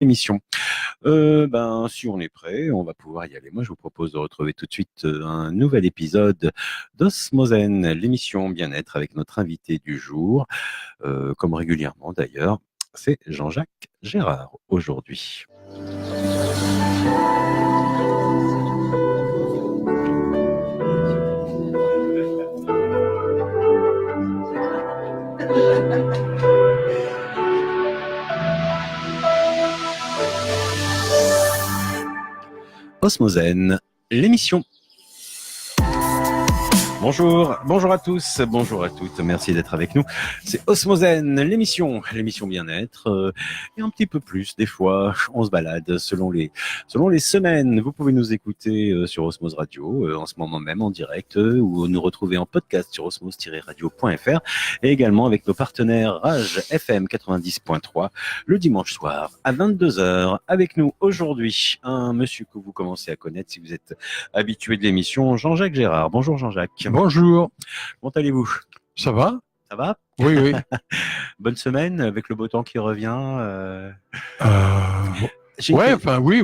Émission. Si on est prêt, on va pouvoir y aller. Moi, je vous propose de retrouver tout de suite un nouvel épisode d'Osmosen, l'émission bien-être avec notre invité du jour, comme régulièrement d'ailleurs. C'est Jean-Jacques Gérard aujourd'hui. Osmosen, l'émission. Bonjour à tous, bonjour à toutes, merci d'être avec nous. C'est Osmosen, l'émission bien-être, et un petit peu plus, des fois, on se balade selon les semaines. Vous pouvez nous écouter sur Osmose Radio, en ce moment même en direct, ou nous retrouver en podcast sur osmose-radio.fr, et également avec nos partenaires Rage FM 90.3, le dimanche soir à 22h. Avec nous aujourd'hui, un monsieur que vous commencez à connaître si vous êtes habitué de l'émission, Jean-Jacques Gérard. Bonjour Jean-Jacques. Bonjour. Comment allez-vous? Ça va? Ça va? Oui, oui. Bonne semaine avec le beau temps qui revient. Ouais, enfin, oui.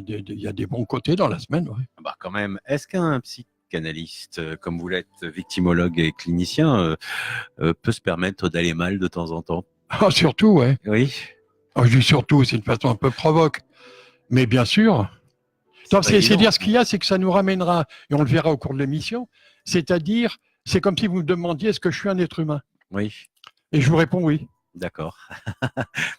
Il y a des bons côtés dans la semaine, ouais. Bah, quand même. Est-ce qu'un psychanalyste, comme vous l'êtes, victimologue et clinicien, peut se permettre d'aller mal de temps en temps? Ah, surtout, ouais. Oui. Oh, je dis surtout, c'est une façon un peu provoque. Mais bien sûr. C'est dire ce qu'il y a, c'est que ça nous ramènera, et on le verra au cours de l'émission, c'est-à-dire, c'est comme si vous me demandiez est-ce que je suis un être humain? Oui. Et je vous réponds oui. D'accord.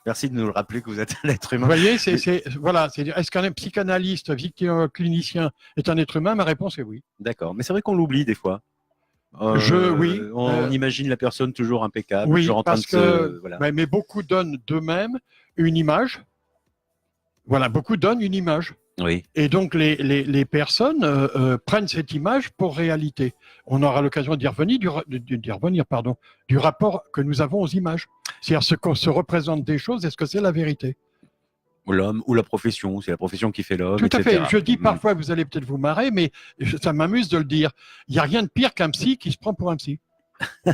Merci de nous le rappeler que vous êtes un être humain. Vous voyez, c'est-à-dire, est-ce qu'un psychanalyste, victime clinicien est un être humain? Ma réponse est oui. D'accord. Mais c'est vrai qu'on l'oublie des fois. Oui. On imagine la personne toujours impeccable, oui, toujours en train de se... Voilà. Mais beaucoup donnent d'eux-mêmes une image. Voilà, beaucoup donnent une image. Oui. Et donc, les personnes prennent cette image pour réalité. On aura l'occasion d'y revenir, du rapport que nous avons aux images. C'est-à-dire, ce qu'on se représente des choses, est-ce que c'est la vérité? L'homme ou la profession, c'est la profession qui fait l'homme, Tout à etc. fait. Je dis parfois, vous allez peut-être vous marrer, mais ça m'amuse de le dire. Il n'y a rien de pire qu'un psy qui se prend pour un psy. Vous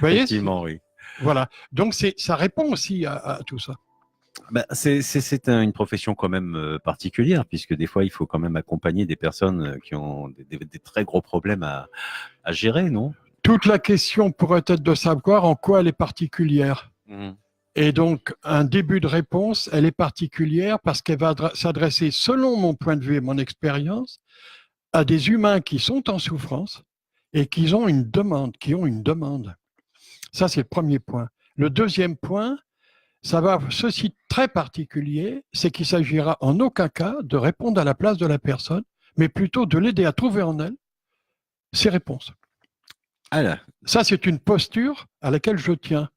voyez? Effectivement, oui. Voilà. Donc, ça répond aussi à tout ça. C'est une profession quand même particulière, puisque des fois, il faut quand même accompagner des personnes qui ont des très gros problèmes à gérer, non? Toute la question pourrait être de savoir en quoi elle est particulière. Et donc, un début de réponse, elle est particulière parce qu'elle va s'adresser, selon mon point de vue et mon expérience, à des humains qui sont en souffrance et qui ont une demande. Ça, c'est le premier point. Le deuxième point, ça va ceci très particulier, c'est qu'il s'agira en aucun cas de répondre à la place de la personne, mais plutôt de l'aider à trouver en elle ses réponses. Ça, c'est une posture à laquelle je tiens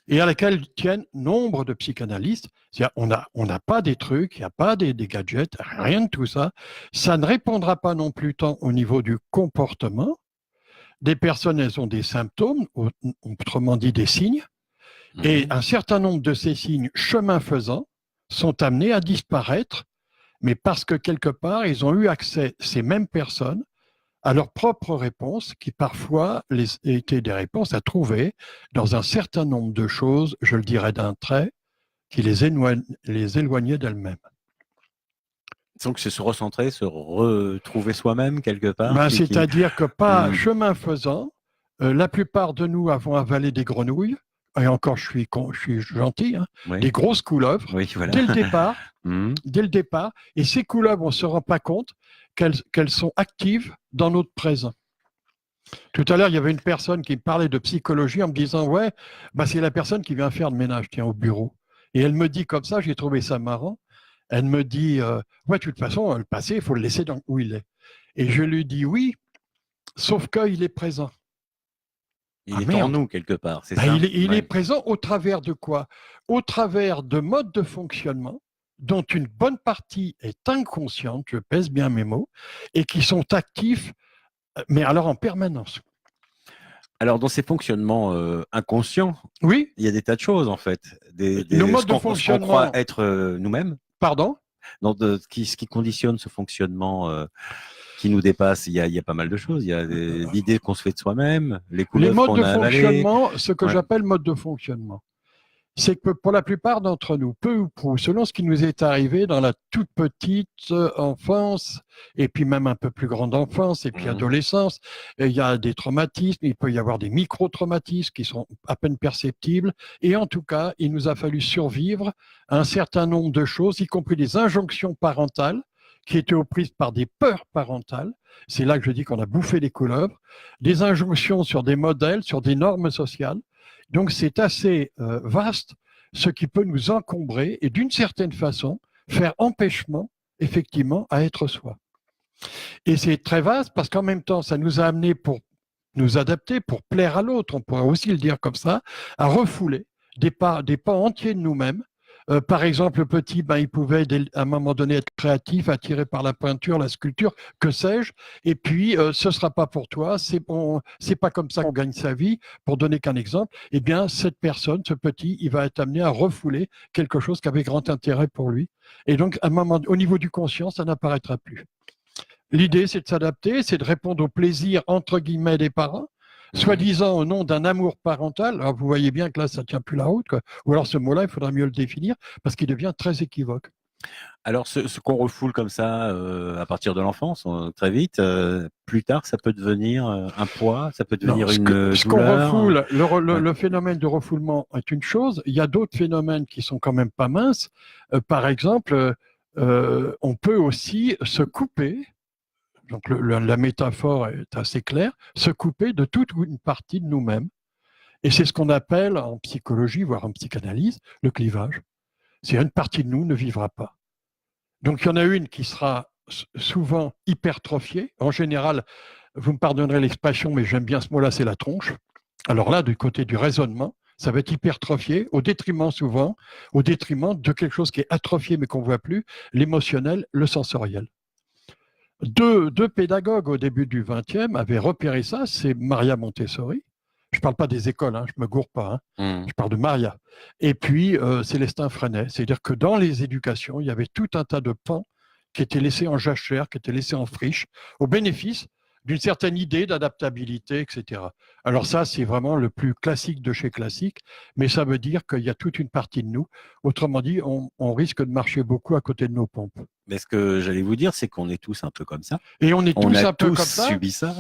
et à laquelle tiennent nombre de psychanalystes. On n'a pas des trucs, il n'y a pas des gadgets, rien de tout ça. Ça ne répondra pas non plus tant au niveau du comportement. Des personnes, elles ont des symptômes, autrement dit des signes. Et un certain nombre de ces signes, chemin faisant, sont amenés à disparaître, mais parce que quelque part, ils ont eu accès, ces mêmes personnes, à leurs propres réponses, qui parfois étaient des réponses à trouver dans un certain nombre de choses, je le dirais d'un trait, qui les éloignaient d'elles-mêmes. Donc, c'est se recentrer, se retrouver soi-même quelque part. C'est-à-dire que chemin faisant, la plupart de nous avons avalé des grenouilles, et encore je suis gentil, hein, oui. Des grosses couleuvres, oui, voilà. Dès le départ, et ces couleuvres, on ne se rend pas compte qu'elles sont actives dans notre présent. Tout à l'heure, il y avait une personne qui me parlait de psychologie en me disant, ouais, c'est la personne qui vient faire le ménage, tiens, au bureau. Et elle me dit comme ça, j'ai trouvé ça marrant, elle me dit, ouais, de toute façon, le passé, il faut le laisser où il est. Et je lui dis, oui, sauf qu'il est présent. Il est en nous, quelque part, c'est ça? Il est présent au travers de quoi? Au travers de modes de fonctionnement dont une bonne partie est inconsciente, je pèse bien mes mots, et qui sont actifs, mais alors en permanence. Alors, dans ces fonctionnements inconscients, oui, il y a des tas de choses, en fait. Le mode de fonctionnement... Ce qu'on croit être nous-mêmes. Pardon? Ce qui conditionne ce fonctionnement... qui nous dépasse, il y a pas mal de choses. Il y a l'idée qu'on se fait de soi-même, les couleuvres qu'on a avalées. Les modes de fonctionnement, ce que j'appelle mode de fonctionnement. c'est que pour la plupart d'entre nous, peu ou prou, selon ce qui nous est arrivé dans la toute petite enfance, et puis même un peu plus grande enfance, et puis adolescence, il y a des traumatismes, il peut y avoir des micro-traumatismes qui sont à peine perceptibles, et en tout cas, il nous a fallu survivre à un certain nombre de choses, y compris des injonctions parentales, qui étaient prises par des peurs parentales. C'est là que je dis qu'on a bouffé les couleuvres, des injonctions sur des modèles, sur des normes sociales. Donc c'est assez vaste, ce qui peut nous encombrer et d'une certaine façon faire empêchement effectivement à être soi. Et c'est très vaste parce qu'en même temps, ça nous a amené pour nous adapter, pour plaire à l'autre, on pourrait aussi le dire comme ça, à refouler des pans entiers de nous-mêmes. Par exemple, le petit, il pouvait à un moment donné être créatif, attiré par la peinture, la sculpture, que sais-je. Et puis, ce ne sera pas pour toi, c'est pas comme ça qu'on gagne sa vie. Pour donner qu'un exemple, eh bien, cette personne, ce petit, il va être amené à refouler quelque chose qui avait grand intérêt pour lui. Et donc, à un moment, au niveau du conscient, ça n'apparaîtra plus. L'idée, c'est de s'adapter, c'est de répondre aux plaisirs, entre guillemets, des parents, soi-disant au nom d'un amour parental. Alors, vous voyez bien que là, ça ne tient plus la route, quoi. Ou alors, ce mot-là, il faudra mieux le définir parce qu'il devient très équivoque. Alors, ce qu'on refoule comme ça à partir de l'enfance, très vite, plus tard, ça peut devenir un poids, ça peut devenir une douleur. Ce qu'on refoule, le phénomène de refoulement est une chose. Il y a d'autres phénomènes qui sont quand même pas minces. Par exemple, on peut aussi se couper. Donc la métaphore est assez claire, se couper de toute une partie de nous-mêmes. Et c'est ce qu'on appelle en psychologie, voire en psychanalyse, le clivage. C'est une partie de nous ne vivra pas. Donc il y en a une qui sera souvent hypertrophiée. En général, vous me pardonnerez l'expression, mais j'aime bien ce mot-là, c'est la tronche. Alors là, du côté du raisonnement, ça va être hypertrophié, au détriment souvent, au détriment de quelque chose qui est atrophié mais qu'on ne voit plus, l'émotionnel, le sensoriel. Deux pédagogues au début du XXe avaient repéré ça, c'est Maria Montessori. Je ne parle pas des écoles, je ne me gourre pas, je parle de Maria. Et puis Célestin Freinet, c'est-à-dire que dans les éducations, il y avait tout un tas de pans qui étaient laissés en jachère, qui étaient laissés en friche, au bénéfice d'une certaine idée d'adaptabilité, etc. Alors ça, c'est vraiment le plus classique de chez classique, mais ça veut dire qu'il y a toute une partie de nous. Autrement dit, on risque de marcher beaucoup à côté de nos pompes. Mais ce que j'allais vous dire, c'est qu'on est tous un peu comme ça. Et on est tous un peu comme ça. On a tous subi ça.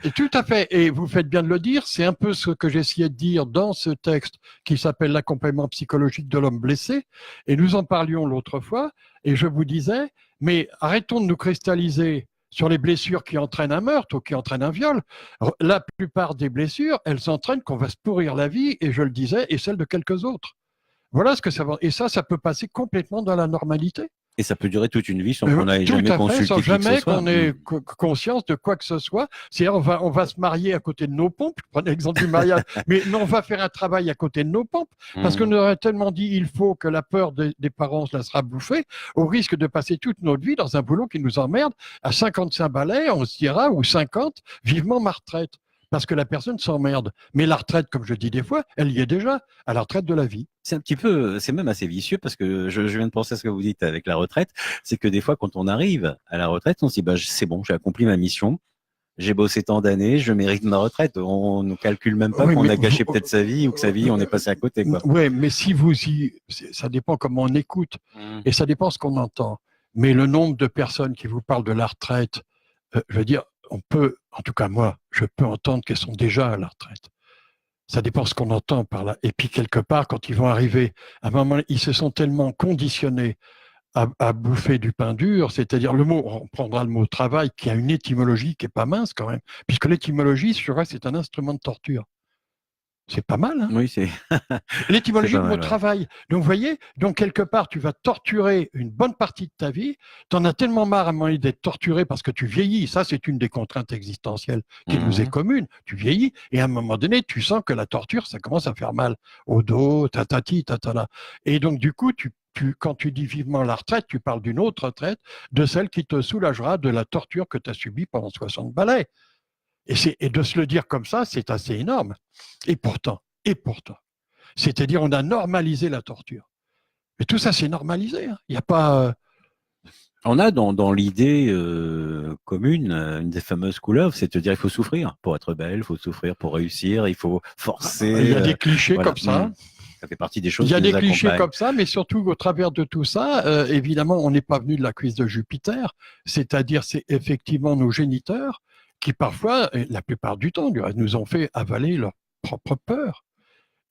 Et tout à fait. Et vous faites bien de le dire. C'est un peu ce que j'essayais de dire dans ce texte qui s'appelle l'accompagnement psychologique de l'homme blessé. Et nous en parlions l'autre fois. Et je vous disais, mais arrêtons de nous cristalliser sur les blessures qui entraînent un meurtre ou qui entraînent un viol. La plupart des blessures, elles entraînent qu'on va se pourrir la vie, et je le disais, et celle de quelques autres. Voilà ce que ça va. Et ça peut passer complètement dans la normalité. Et ça peut durer toute une vie sans qu'on ait jamais consulté sans jamais qu'on ait conscience de quoi que ce soit. C'est-à-dire, on va se marier à côté de nos pompes. Prenez l'exemple du mariage. Mais non, on va faire un travail à côté de nos pompes. Parce qu'on aurait tellement dit, il faut que la peur des parents se laissera bouffer, au risque de passer toute notre vie dans un boulot qui nous emmerde. À 55 balais, on se dira, ou 50, vivement ma retraite. Parce que la personne s'emmerde. Mais la retraite, comme je dis des fois, elle y est déjà, à la retraite de la vie. C'est même assez vicieux parce que je viens de penser à ce que vous dites avec la retraite. C'est que des fois, quand on arrive à la retraite, on se dit, c'est bon, j'ai accompli ma mission. J'ai bossé tant d'années, je mérite ma retraite. On ne calcule même pas qu'on a gâché peut-être sa vie ou que sa vie, on est passé à côté, quoi. Oui, mais ça dépend comment on écoute et ça dépend ce qu'on entend. Mais le nombre de personnes qui vous parlent de la retraite, je veux dire, on peut, en tout cas moi, je peux entendre qu'elles sont déjà à la retraite. Ça dépend ce qu'on entend par là. Et puis quelque part, quand ils vont arriver, à un moment, ils se sont tellement conditionnés à bouffer du pain dur, c'est-à-dire on prendra le mot travail, qui a une étymologie qui est pas mince quand même, puisque l'étymologie, c'est un instrument de torture. C'est pas mal, hein? Oui, c'est l'étymologie du mot travail. Donc, vous voyez, quelque part, tu vas torturer une bonne partie de ta vie. Tu en as tellement marre à un moment d'être torturé parce que tu vieillis. Ça, c'est une des contraintes existentielles qui nous est commune. Tu vieillis et à un moment donné, tu sens que la torture, ça commence à faire mal au dos, tatati, tatala. Et donc, du coup, quand tu dis vivement la retraite, tu parles d'une autre retraite, de celle qui te soulagera de la torture que tu as subie pendant 60 balais. Et de se le dire comme ça, c'est assez énorme. Et pourtant, c'est-à-dire on a normalisé la torture. Mais tout ça, c'est normalisé. Il n'y a pas... On a dans l'idée commune une des fameuses couleurs, c'est de dire il faut souffrir pour être belle, il faut souffrir pour réussir, il faut forcer. Il y a des clichés comme ça. Ça fait partie des choses Il y a qui des nous clichés accompagnent. comme ça, mais surtout au travers de tout ça, évidemment, on n'est pas venu de la cuisse de Jupiter, c'est-à-dire c'est effectivement nos géniteurs qui parfois, et la plupart du temps, du reste, nous ont fait avaler leur propre peur.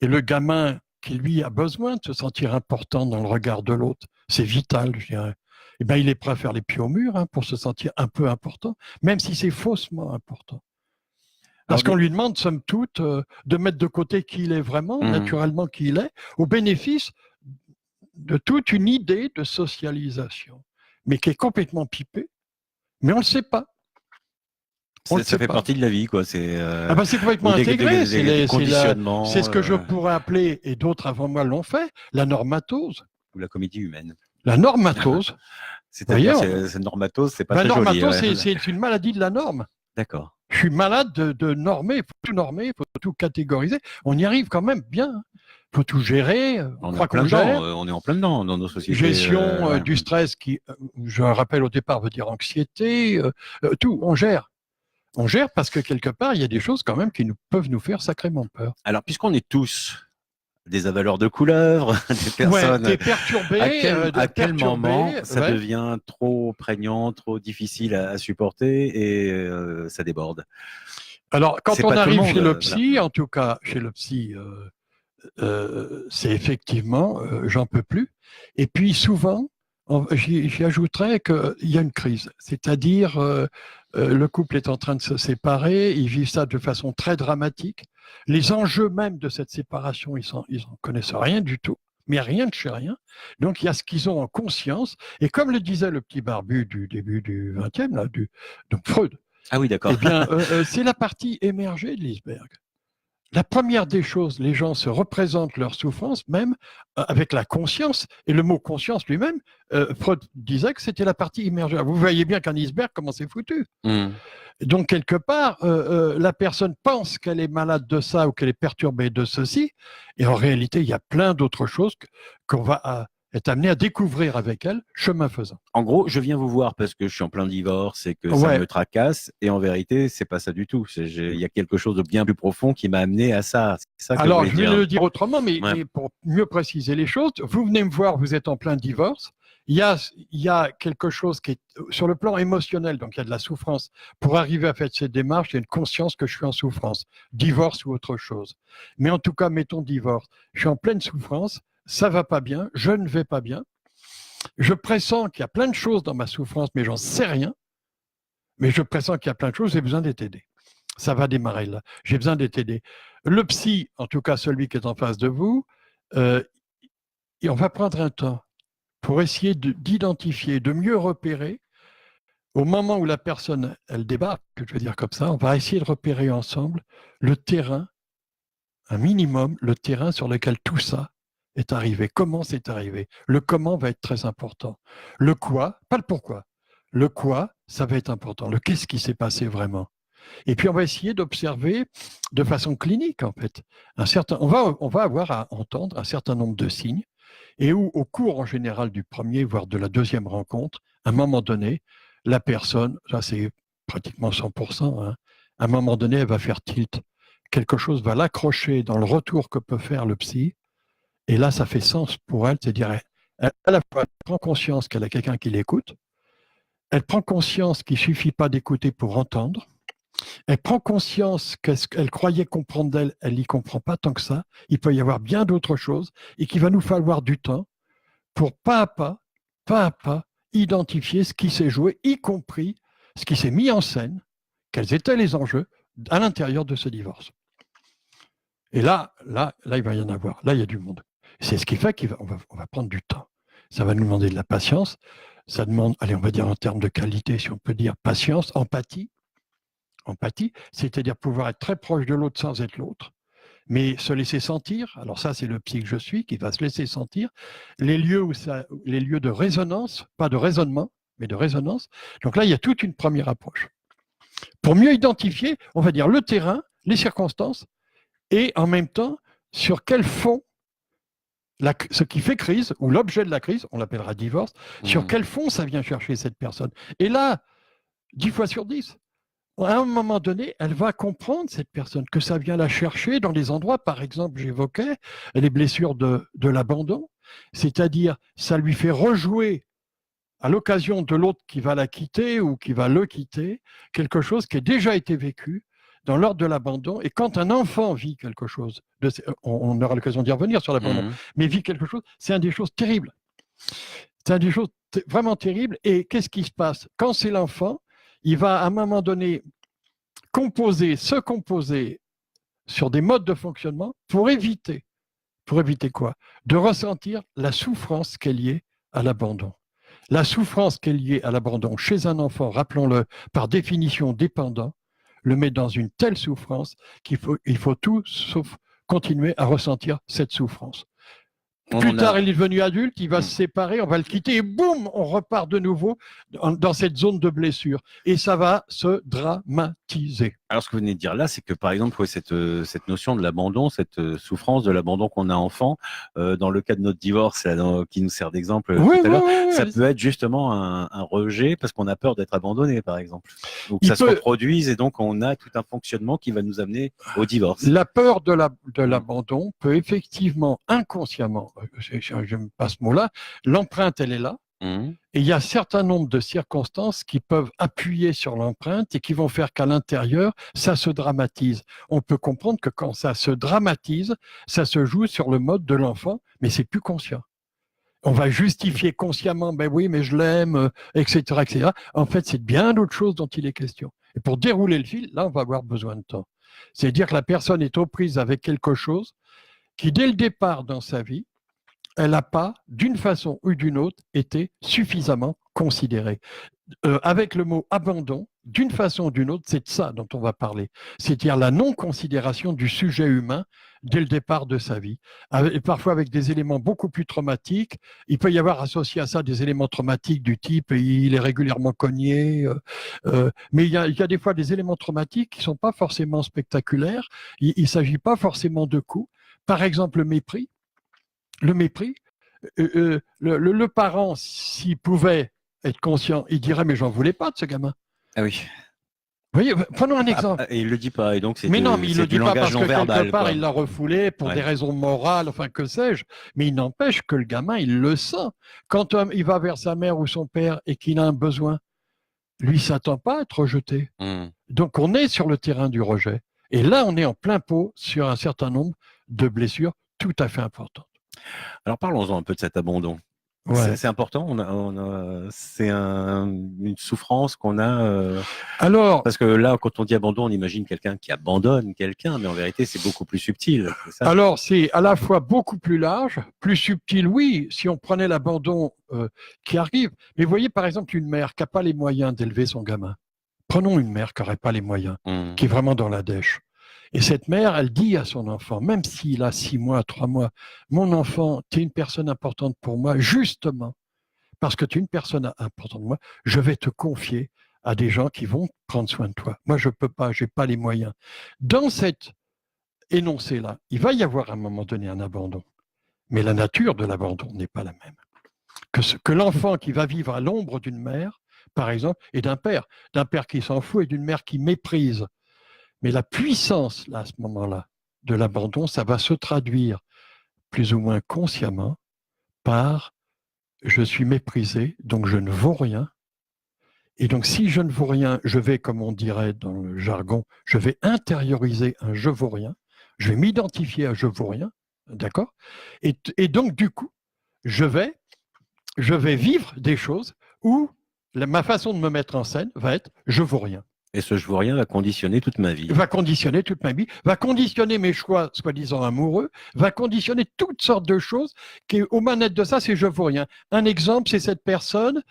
Et le gamin qui, lui, a besoin de se sentir important dans le regard de l'autre, c'est vital, je dirais. Eh ben, il est prêt à faire les pieds au mur pour se sentir un peu important, même si c'est faussement important. Parce qu'on lui demande, somme toute, de mettre de côté qui il est vraiment, naturellement qui il est, au bénéfice de toute une idée de socialisation, mais qui est complètement pipée, mais on ne le sait pas. Ça fait partie de la vie, quoi. C'est complètement intégré. des conditionnements. C'est ce que je pourrais appeler, et d'autres avant moi l'ont fait, la normatose. Ou la comédie humaine. La normatose. C'est-à-dire, c'est normatose, c'est pas très joli. La normatose, c'est une maladie de la norme. D'accord. Je suis malade de normer, il faut tout normer, il faut tout catégoriser. On y arrive quand même bien. Il faut tout gérer. On est en plein dedans dans nos sociétés. Gestion du stress qui, je rappelle au départ, veut dire anxiété. Tout, on gère. On gère parce que quelque part, il y a des choses quand même qui peuvent nous faire sacrément peur. Alors, puisqu'on est tous des avaleurs de couleuvres, des personnes perturbées, à quel moment ça devient trop prégnant, trop difficile à supporter et ça déborde? Alors, quand on arrive chez le psy, en tout cas chez le psy, c'est effectivement j'en peux plus. Et puis souvent, j'y ajouterais qu'il y a une crise, c'est-à-dire le couple est en train de se séparer, ils vivent ça de façon très dramatique. Les enjeux même de cette séparation, ils en connaissent rien du tout, mais rien de chez rien. Donc il y a ce qu'ils ont en conscience. Et comme le disait le petit barbu du début du XXe, donc Freud. Ah oui, d'accord. Eh bien, c'est la partie émergée de l'iceberg. La première des choses, les gens se représentent leur souffrance même avec la conscience. Et le mot conscience lui-même, Freud disait que c'était la partie immergée. Vous voyez bien qu'un iceberg, comment c'est foutu. Donc, quelque part, la personne pense qu'elle est malade de ça ou qu'elle est perturbée de ceci. Et en réalité, il y a plein d'autres choses qu'on va être amené à découvrir avec elle, chemin faisant. En gros, je viens vous voir parce que je suis en plein divorce et que ça me tracasse. Et en vérité, c'est pas ça du tout. Il y a quelque chose de bien plus profond qui m'a amené à ça. Ça que alors, je vais le dire autrement, mais pour mieux préciser les choses, vous venez me voir, vous êtes en plein divorce. Il y a quelque chose qui est sur le plan émotionnel, donc il y a de la souffrance. Pour arriver à faire cette démarche, il y a une conscience que je suis en souffrance, divorce ou autre chose. Mais en tout cas, mettons divorce. Je suis en pleine souffrance. Ça va pas bien, je ne vais pas bien. Je pressens qu'il y a plein de choses dans ma souffrance, mais j'en sais rien. Mais je pressens qu'il y a plein de choses, j'ai besoin d'être aidé. Ça va démarrer là. J'ai besoin d'être aidé. Le psy, en tout cas celui qui est en face de vous, et on va prendre un temps pour essayer d'identifier, de mieux repérer. Au moment où la personne, elle débarque, je veux dire comme ça, on va essayer de repérer ensemble le terrain, un minimum, le terrain sur lequel tout ça est arrivé. Comment c'est arrivé? Le comment va être très important. Le quoi, pas le pourquoi. Le quoi, ça va être important. Le qu'est-ce qui s'est passé vraiment? Et puis on va essayer d'observer de façon clinique en fait. On va avoir à entendre un certain nombre de signes et où au cours en général du premier voire de la deuxième rencontre, à un moment donné, la personne, ça c'est pratiquement 100%, à un moment donné, elle va faire tilt. Quelque chose va l'accrocher dans le retour que peut faire le psy. Et là, ça fait sens pour elle, c'est-à-dire, à la fois, elle prend conscience qu'elle a quelqu'un qui l'écoute, elle prend conscience qu'il ne suffit pas d'écouter pour entendre, elle prend conscience qu'elle croyait comprendre d'elle, elle n'y comprend pas tant que ça, il peut y avoir bien d'autres choses, et qu'il va nous falloir du temps pour pas à pas, identifier ce qui s'est joué, y compris ce qui s'est mis en scène, quels étaient les enjeux à l'intérieur de ce divorce. Et là, il va y en avoir, là, il y a du monde. C'est ce qui fait qu'on va prendre du temps. Ça va nous demander de la patience. Ça demande, allez, on va dire en termes de qualité, si on peut dire patience, empathie. Empathie, c'est-à-dire pouvoir être très proche de l'autre sans être l'autre, mais se laisser sentir. Alors ça, c'est le psy que je suis qui va se laisser sentir. Les lieux de résonance, pas de raisonnement, mais de résonance. Donc là, il y a toute une première approche. Pour mieux identifier, on va dire le terrain, les circonstances, et en même temps, sur quel fond ce qui fait crise, ou l'objet de la crise, on l'appellera divorce, sur quel fond ça vient chercher cette personne. Et là, 10 fois sur 10, À un moment donné, elle va comprendre, cette personne, que ça vient la chercher dans des endroits, par exemple, j'évoquais les blessures de l'abandon, c'est-à-dire ça lui fait rejouer à l'occasion de l'autre qui va la quitter ou qui va le quitter, quelque chose qui a déjà été vécu dans l'ordre de l'abandon. Et quand un enfant vit quelque chose, on aura l'occasion d'y revenir sur l'abandon, mais vit quelque chose, c'est une des choses terribles. C'est une des choses vraiment terribles. Et qu'est-ce qui se passe? Quand c'est l'enfant, il va à un moment donné se composer sur des modes de fonctionnement pour éviter quoi? De ressentir la souffrance qui est liée à l'abandon. La souffrance qui est liée à l'abandon chez un enfant, rappelons-le, par définition dépendant, le met dans une telle souffrance qu'il faut tout sauf continuer à ressentir cette souffrance. Plus tard, il est devenu adulte, il va se séparer, on va le quitter et boum, on repart de nouveau dans cette zone de blessure. Et ça va se dramatiser. Alors, ce que vous venez de dire là, c'est que, par exemple, cette notion de l'abandon, cette souffrance de l'abandon qu'on a enfant, dans le cas de notre divorce, qui nous sert d'exemple tout à l'heure, ça peut être justement un rejet parce qu'on a peur d'être abandonné, par exemple. Ou que ça se reproduise et donc on a tout un fonctionnement qui va nous amener au divorce. La peur de l'abandon peut effectivement, inconsciemment, j'aime pas ce mot-là, l'empreinte, elle est là. Et il y a un certain nombre de circonstances qui peuvent appuyer sur l'empreinte et qui vont faire qu'à l'intérieur, ça se dramatise. On peut comprendre que quand ça se dramatise, ça se joue sur le mode de l'enfant, mais c'est plus conscient. On va justifier consciemment, ben oui, mais je l'aime, etc., etc. En fait, c'est bien d'autre chose dont il est question. Et pour dérouler le fil, là, on va avoir besoin de temps. C'est-à-dire que la personne est aux prises avec quelque chose qui, dès le départ dans sa vie, elle n'a pas, d'une façon ou d'une autre, été suffisamment considérée. Avec le mot abandon, d'une façon ou d'une autre, c'est de ça dont on va parler. C'est-à-dire la non-considération du sujet humain dès le départ de sa vie. Et parfois avec des éléments beaucoup plus traumatiques. Il peut y avoir associé à ça des éléments traumatiques du type il est régulièrement cogné. Mais il y a des fois des éléments traumatiques qui ne sont pas forcément spectaculaires. Il ne s'agit pas forcément de coups. Par exemple, le mépris. Le mépris, le parent, s'il pouvait être conscient, il dirait mais j'en voulais pas de ce gamin. Ah oui. Vous voyez, prenons un exemple. Et il le dit pas, et donc c'est mais non, mais il le dit pas parce que verbal, quelque part il l'a refoulé pour des raisons morales, enfin que sais-je. Mais il n'empêche que le gamin, il le sent. Quand il va vers sa mère ou son père et qu'il a un besoin, lui s'attend pas à être rejeté. Donc on est sur le terrain du rejet. Et là, on est en plein pot sur un certain nombre de blessures tout à fait importantes. Alors parlons-en un peu de cet abandon. Ouais. C'est important. C'est une souffrance qu'on a. Alors, parce que là, quand on dit abandon, on imagine quelqu'un qui abandonne quelqu'un, mais en vérité, c'est beaucoup plus subtil. Ça. Alors, c'est à la fois beaucoup plus large, plus subtil. Oui, si on prenait l'abandon qui arrive. Mais vous voyez, par exemple, une mère qui n'a pas les moyens d'élever son gamin. Prenons une mère qui n'aurait pas les moyens, qui est vraiment dans la dèche. Et cette mère, elle dit à son enfant, même s'il a 6 mois, 3 mois, mon enfant, tu es une personne importante pour moi, justement, parce que tu es une personne importante pour moi, je vais te confier à des gens qui vont prendre soin de toi. Moi, je ne peux pas, je n'ai pas les moyens. Dans cet énoncé-là, il va y avoir à un moment donné un abandon. Mais la nature de l'abandon n'est pas la même. Que l'enfant qui va vivre à l'ombre d'une mère, par exemple, et d'un père qui s'en fout et d'une mère qui méprise. Mais la puissance, là, à ce moment-là, de l'abandon, ça va se traduire plus ou moins consciemment par « je suis méprisé, donc je ne vaux rien ». Et donc, si je ne vaux rien, je vais, comme on dirait dans le jargon, je vais intérioriser un « je vaux rien », je vais m'identifier à « je vaux rien », d'accord ? Et donc, du coup, je vais vivre des choses où ma façon de me mettre en scène va être « je vaux rien ». Et ce je vaux rien va conditionner toute ma vie. Va conditionner toute ma vie, va conditionner mes choix, soi-disant amoureux, va conditionner toutes sortes de choses qui, aux manettes de ça, c'est je vaux rien. Un exemple, c'est cette personne,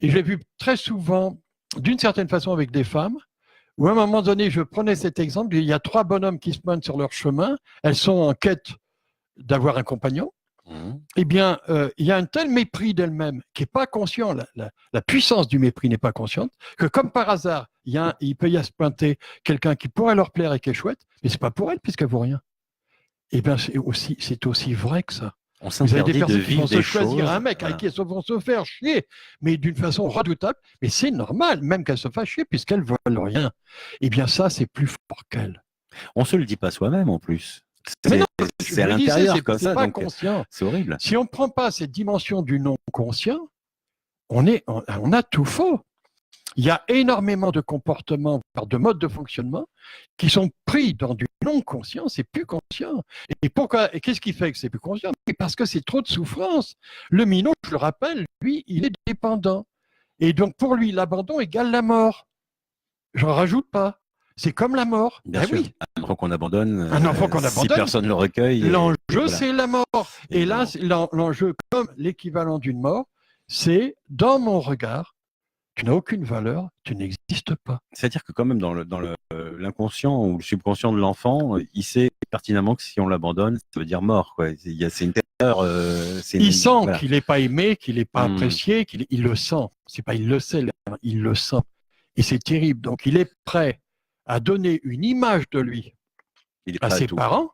et je l'ai vu très souvent, d'une certaine façon, avec des femmes, où à un moment donné, je prenais cet exemple, il y a 3 bonhommes qui se pointent sur leur chemin, elles sont en quête d'avoir un compagnon. Eh bien, il y a un tel mépris d'elle-même qui n'est pas conscient, la puissance du mépris n'est pas consciente, que comme par hasard, il peut y se pointer quelqu'un qui pourrait leur plaire et qui est chouette, mais ce n'est pas pour elle puisqu'elle ne vaut rien. Eh bien, c'est aussi vrai que ça. On Vous avez des s'interdit de personnes qui vivre vont se des choisir choses. un mec avec qui elles vont se faire chier, mais d'une façon redoutable. Mais c'est normal, même qu'elles se fassent chier, puisqu'elles ne veulent rien. Eh bien, ça, c'est plus fort qu'elles. On se le dit pas soi-même en plus. Mais non, C'est à l'intérieur comme ça, pas donc conscient. c'est horrible. Si on ne prend pas cette dimension du non-conscient, on a tout faux. Il y a énormément de comportements, de modes de fonctionnement qui sont pris dans du non-conscient, c'est plus conscient. Et pourquoi? Et qu'est-ce qui fait que c'est plus conscient? Parce que c'est trop de souffrance. Le minot, je le rappelle, lui, il est dépendant. Et donc pour lui, l'abandon égale la mort. J'en rajoute pas. C'est comme la mort. Bien sûr. Oui. Un enfant qu'on abandonne, Un enfant qu'on si abandonne, personne ne le recueille. L'enjeu, voilà. c'est la mort. Et là, l'enjeu, comme l'équivalent d'une mort, c'est dans mon regard, tu n'as aucune valeur, tu n'existes pas. C'est-à-dire que quand même dans l'inconscient ou le subconscient de l'enfant, il sait pertinemment que si on l'abandonne, ça veut dire mort, quoi. C'est une terreur. Il sent voilà. qu'il n'est pas aimé, qu'il n'est pas apprécié, il le sent. C'est pas il le sait, il le sent. Et c'est terrible. Donc il est prêt à donner une image de lui à ses parents,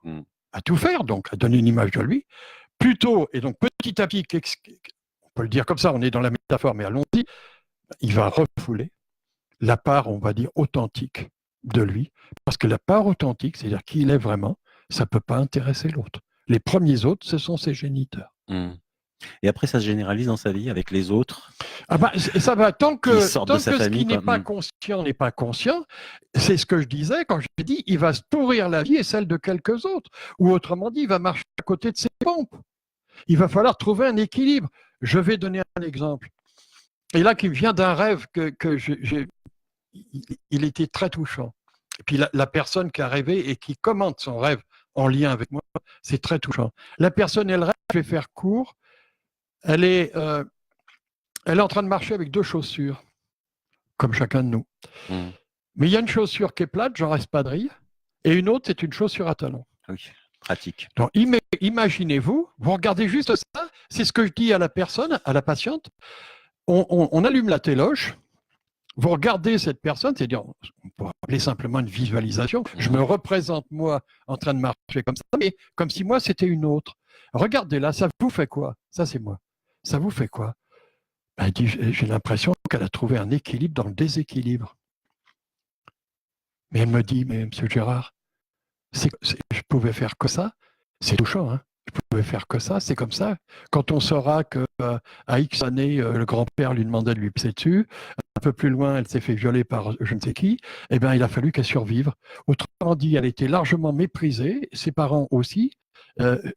à tout faire, donc à donner une image de lui, plutôt, et donc petit à petit, on peut le dire comme ça, on est dans la métaphore, mais allons-y, il va refouler la part, on va dire, authentique de lui, parce que la part authentique, c'est-à-dire qui il est vraiment, ça ne peut pas intéresser l'autre. Les premiers autres, ce sont ses géniteurs. Et après, ça se généralise dans sa vie avec les autres. Ah bah, ça va, tant que ce qui n'est pas conscient n'est pas conscient, c'est ce que je disais quand j'ai dit, il va se pourrir la vie et celle de quelques autres. Ou autrement dit, il va marcher à côté de ses pompes. Il va falloir trouver un équilibre. Je vais donner un exemple. Et là, qui vient d'un rêve il était très touchant. Et puis la personne qui a rêvé et qui commente son rêve en lien avec moi, c'est très touchant. La personne, elle rêve, je vais faire court, elle est en train de marcher avec deux chaussures, comme chacun de nous. Mais il y a une chaussure qui est plate, genre espadrille, et une autre, c'est une chaussure à talons. Oui, pratique. Donc, imaginez-vous, vous regardez juste ça, c'est ce que je dis à la personne, à la patiente, on allume la téloche, vous regardez cette personne, c'est-à-dire, on pourrait appeler simplement une visualisation, je me représente moi en train de marcher comme ça, mais comme si moi c'était une autre. Regardez là, ça vous fait quoi? Ça c'est moi. Ça vous fait quoi? Elle dit, j'ai l'impression qu'elle a trouvé un équilibre dans le déséquilibre. Mais elle me dit, mais monsieur Gérard, je pouvais faire que ça. C'est touchant, hein? Je pouvais faire que ça, c'est comme ça. Quand on saura qu'à X années, le grand-père lui demandait de lui pisser dessus, un peu plus loin, elle s'est fait violer par je ne sais qui, eh bien, il a fallu qu'elle survive. Autrement dit, elle était largement méprisée, ses parents aussi,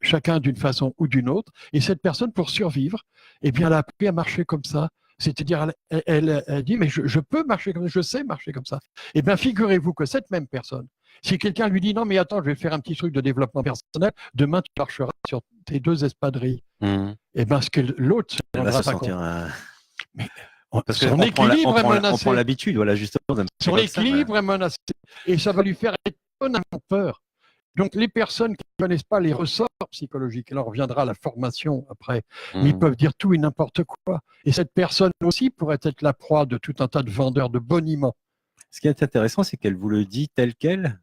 chacun d'une façon ou d'une autre. Et cette personne, pour survivre, eh bien, elle a appris à marcher comme ça. C'est-à-dire, elle dit, mais je peux marcher comme ça, je sais marcher comme ça. Eh bien, figurez-vous que cette même personne, si quelqu'un lui dit, non, mais attends, je vais faire un petit truc de développement personnel, demain, tu marcheras sur tes deux espadrilles. Eh bien, ce que l'autre ne rendra pas compte. Mais parce son équilibre est menacé. On prend l'habitude, voilà, justement. Son équilibre est menacé. Et ça va lui faire étonnamment peur. Donc, les personnes qui ne connaissent pas les ressorts psychologiques, et là, on reviendra à la formation après, mais ils peuvent dire tout et n'importe quoi. Et cette personne aussi pourrait être la proie de tout un tas de vendeurs de boniments. Ce qui est intéressant, c'est qu'elle vous le dit tel quel.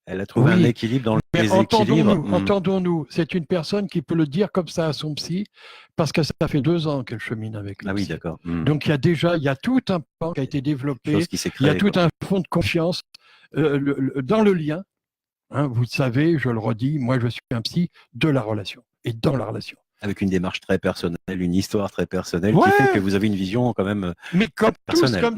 Elle a trouvé un équilibre dans le déséquilibre. Entendons-nous, c'est une personne qui peut le dire comme ça à son psy, parce que ça fait 2 ans qu'elle chemine avec lui. Ah oui, d'accord. Donc, il y a tout un pan qui a été développé, il y a tout un fond de confiance dans le lien. Hein, vous le savez, je le redis, moi je suis un psy de la relation et dans la relation. Avec une démarche très personnelle, une histoire très personnelle qui fait que vous avez une vision quand même mais comme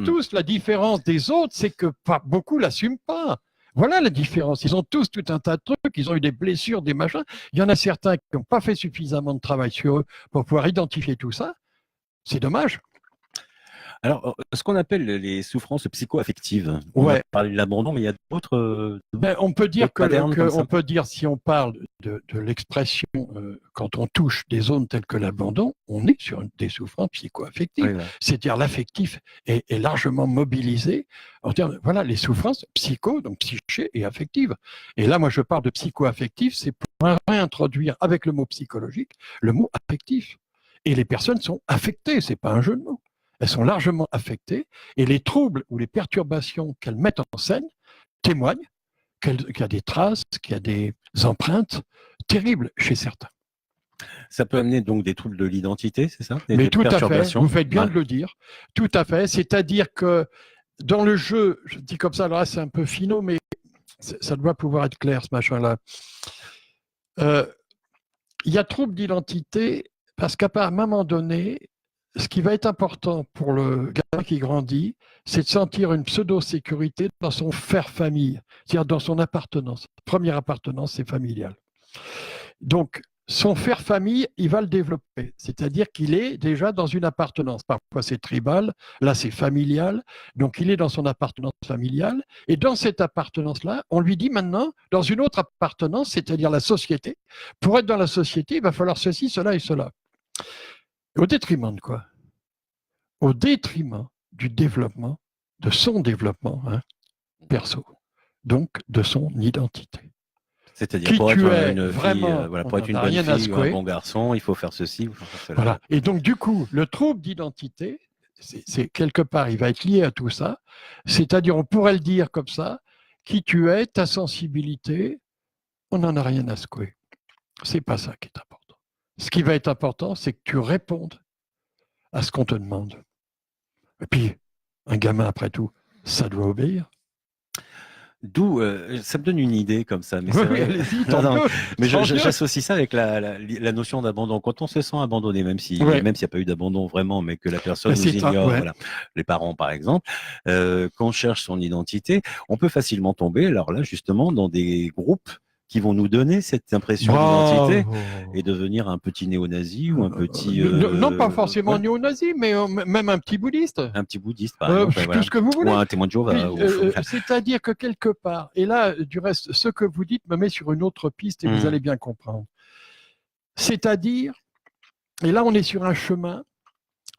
tous, la différence des autres, c'est que pas beaucoup l'assument pas. Voilà la différence. Ils ont tous tout un tas de trucs, ils ont eu des blessures, des machins. Il y en a certains qui n'ont pas fait suffisamment de travail sur eux pour pouvoir identifier tout ça. C'est dommage. Alors, ce qu'on appelle les souffrances psycho-affectives, on va parler de l'abandon, mais il y a d'autres... on peut dire si on parle de l'expression, quand on touche des zones telles que l'abandon, on est sur des souffrances psycho-affectives. Oui, c'est-à-dire l'affectif est largement mobilisé en termes, voilà, les souffrances psycho, donc psyché et affectives. Et là, moi, je parle de psycho-affectif, c'est pour réintroduire avec le mot psychologique, le mot affectif. Et les personnes sont affectées, c'est pas un jeu de mots. Elles sont largement affectées et les troubles ou les perturbations qu'elles mettent en scène témoignent qu'il y a des traces, qu'il y a des empreintes terribles chez certains. Ça peut amener donc des troubles de l'identité, c'est ça? Mais tout à fait, vous faites bien de le dire. Tout à fait, c'est-à-dire que dans le jeu, je dis comme ça, alors là c'est un peu finot, mais ça doit pouvoir être clair ce machin-là. Il y a trouble d'identité parce qu'à un moment donné, ce qui va être important pour le gamin qui grandit, c'est de sentir une pseudo-sécurité dans son faire-famille, c'est-à-dire dans son appartenance. Première appartenance, c'est familial. Donc, son faire-famille, il va le développer, c'est-à-dire qu'il est déjà dans une appartenance. Parfois, c'est tribal, là, c'est familial. Donc, il est dans son appartenance familiale. Et dans cette appartenance-là, on lui dit maintenant, dans une autre appartenance, c'est-à-dire la société, pour être dans la société, il va falloir ceci, cela et cela. Au détriment de quoi? Au détriment du développement, de son développement perso, donc de son identité. C'est-à-dire pour être une vraiment, fille, pour être une bonne fille ou un bon garçon, il faut faire ceci ou faire cela. Voilà. Et donc, du coup, le trouble d'identité, c'est quelque part, il va être lié à tout ça. C'est-à-dire, on pourrait le dire comme ça, qui tu es, ta sensibilité, on n'en a rien à secouer. C'est pas ça qui est important. Ce qui va être important, c'est que tu répondes à ce qu'on te demande. Et puis, un gamin, après tout, ça doit obéir. D'où, ça me donne une idée comme ça. Mais oui, allez-y, mais j'associe ça avec la notion d'abandon. Quand on se sent abandonné, même s'il n'y a pas eu d'abandon vraiment, mais que la personne nous ignore, voilà, les parents par exemple, quand on cherche son identité, on peut facilement tomber, alors là justement, dans des groupes qui vont nous donner cette impression d'identité et devenir un petit néo-nazi ou un petit... non, pas forcément néo-nazi, mais même un petit bouddhiste. Un petit bouddhiste, par exemple. Tout ce que vous voulez. Ou un témoin de Jéhovah. C'est-à-dire que quelque part, et là, du reste, ce que vous dites me met sur une autre piste et vous allez bien comprendre. C'est-à-dire, et là, on est sur un chemin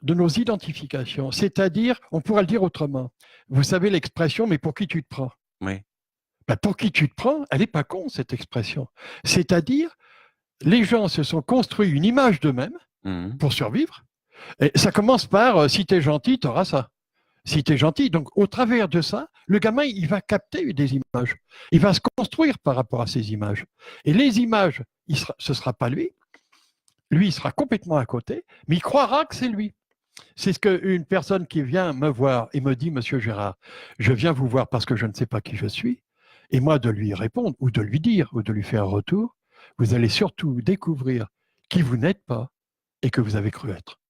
de nos identifications. C'est-à-dire, on pourrait le dire autrement. Vous savez l'expression, mais pour qui tu te prends? Oui. Pour qui tu te prends, elle n'est pas con, cette expression. C'est-à-dire, les gens se sont construits une image d'eux-mêmes pour survivre. Et ça commence par si tu es gentil, tu auras ça. Si tu es gentil. Donc, au travers de ça, le gamin, il va capter des images. Il va se construire par rapport à ces images. Et les images, ce ne sera pas lui. Lui, il sera complètement à côté, mais il croira que c'est lui. C'est ce qu'une personne qui vient me voir et me dit, Monsieur Gérard, je viens vous voir parce que je ne sais pas qui je suis. Et moi, de lui répondre, ou de lui dire, ou de lui faire un retour, vous allez surtout découvrir qui vous n'êtes pas et que vous avez cru être.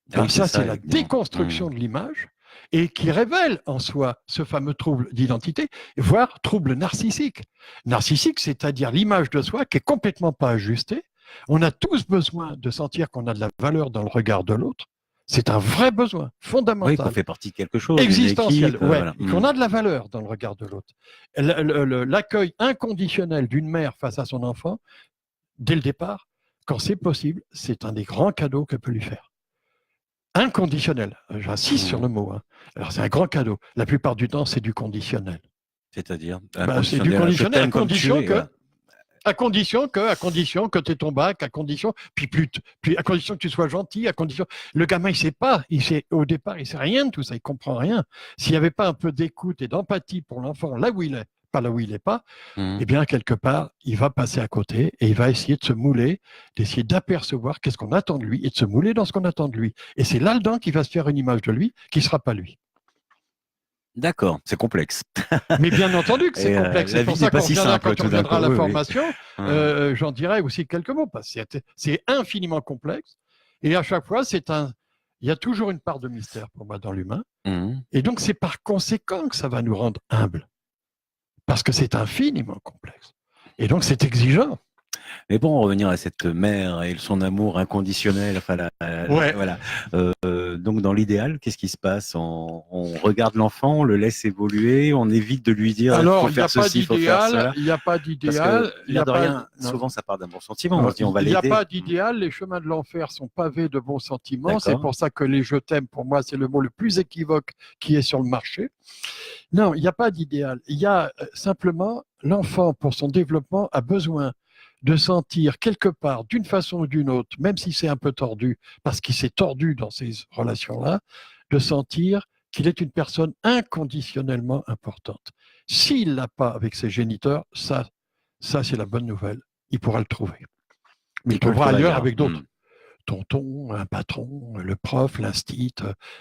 Donc ça, c'est la déconstruction de l'image et qui révèle en soi ce fameux trouble d'identité, voire trouble narcissique. Narcissique, c'est-à-dire l'image de soi qui est complètement pas ajustée. On a tous besoin de sentir qu'on a de la valeur dans le regard de l'autre. C'est un vrai besoin fondamental. Oui, qu'on fait partie de quelque chose. Existentiel, qu'on a de la valeur dans le regard de l'autre. L'accueil inconditionnel d'une mère face à son enfant, dès le départ, quand c'est possible, c'est un des grands cadeaux qu'elle peut lui faire. Inconditionnel, j'insiste sur le mot. Alors c'est un grand cadeau. La plupart du temps, c'est du conditionnel. C'est-à-dire c'est du conditionnel à condition que... À condition que tu aies ton bac, à condition que tu sois gentil, à condition. Le gamin, il sait pas. Au départ, il sait rien de tout ça. Il comprend rien. S'il n'y avait pas un peu d'écoute et d'empathie pour l'enfant là où il est, pas là où il n'est pas, eh bien, quelque part, il va passer à côté et il va essayer de se mouler, d'essayer d'apercevoir qu'est-ce qu'on attend de lui et de se mouler dans ce qu'on attend de lui. Et c'est là-dedans qu'il va se faire une image de lui qui ne sera pas lui. D'accord, c'est complexe. Mais bien entendu que c'est complexe. C'est pour ça qu'on quand on reviendra à la formation, j'en dirai aussi quelques mots, parce que c'est infiniment complexe. Et à chaque fois, il y a toujours une part de mystère pour moi dans l'humain. Et donc, c'est par conséquent que ça va nous rendre humbles. Parce que c'est infiniment complexe. Et donc, c'est exigeant. Mais bon, revenir à cette mère et son amour inconditionnel, enfin, voilà. Donc, dans l'idéal, qu'est-ce qui se passe? On regarde l'enfant, on le laisse évoluer, on évite de lui dire il faut faire ceci, il faut faire cela. Il n'y a pas d'idéal. Souvent, ça part d'un bon sentiment. On se dit, on va l'aider. Il n'y a pas d'idéal. Les chemins de l'enfer sont pavés de bons sentiments. C'est pour ça que les je t'aime, pour moi, c'est le mot le plus équivoque qui est sur le marché. Non, il n'y a pas d'idéal. Il y a simplement l'enfant, pour son développement, a besoin de sentir quelque part, d'une façon ou d'une autre, même si c'est un peu tordu, parce qu'il s'est tordu dans ces relations-là, de sentir qu'il est une personne inconditionnellement importante. S'il ne l'a pas avec ses géniteurs, ça c'est la bonne nouvelle. Il pourra le trouver. Mais il trouvera ailleurs avec d'autres. Tonton, un patron, le prof, l'instit,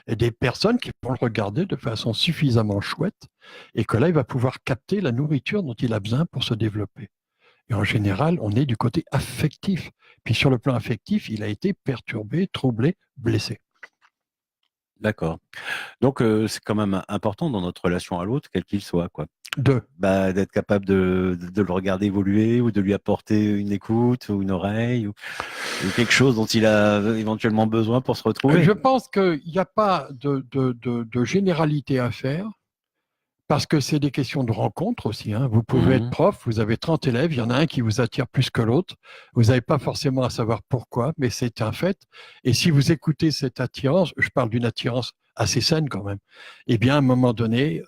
et des personnes qui vont le regarder de façon suffisamment chouette et que là, il va pouvoir capter la nourriture dont il a besoin pour se développer. Et en général, on est du côté affectif. Puis sur le plan affectif, il a été perturbé, troublé, blessé. D'accord. Donc, c'est quand même important dans notre relation à l'autre, quel qu'il soit, quoi. D'être capable de le regarder évoluer ou de lui apporter une écoute ou une oreille ou quelque chose dont il a éventuellement besoin pour se retrouver. Je pense qu'il n'y a pas de généralité à faire parce que c'est des questions de rencontre aussi. Hein. Vous pouvez être prof, vous avez 30 élèves, il y en a un qui vous attire plus que l'autre. Vous n'avez pas forcément à savoir pourquoi, mais c'est un fait. Et si vous écoutez cette attirance, je parle d'une attirance assez saine quand même, eh bien, à un moment donné,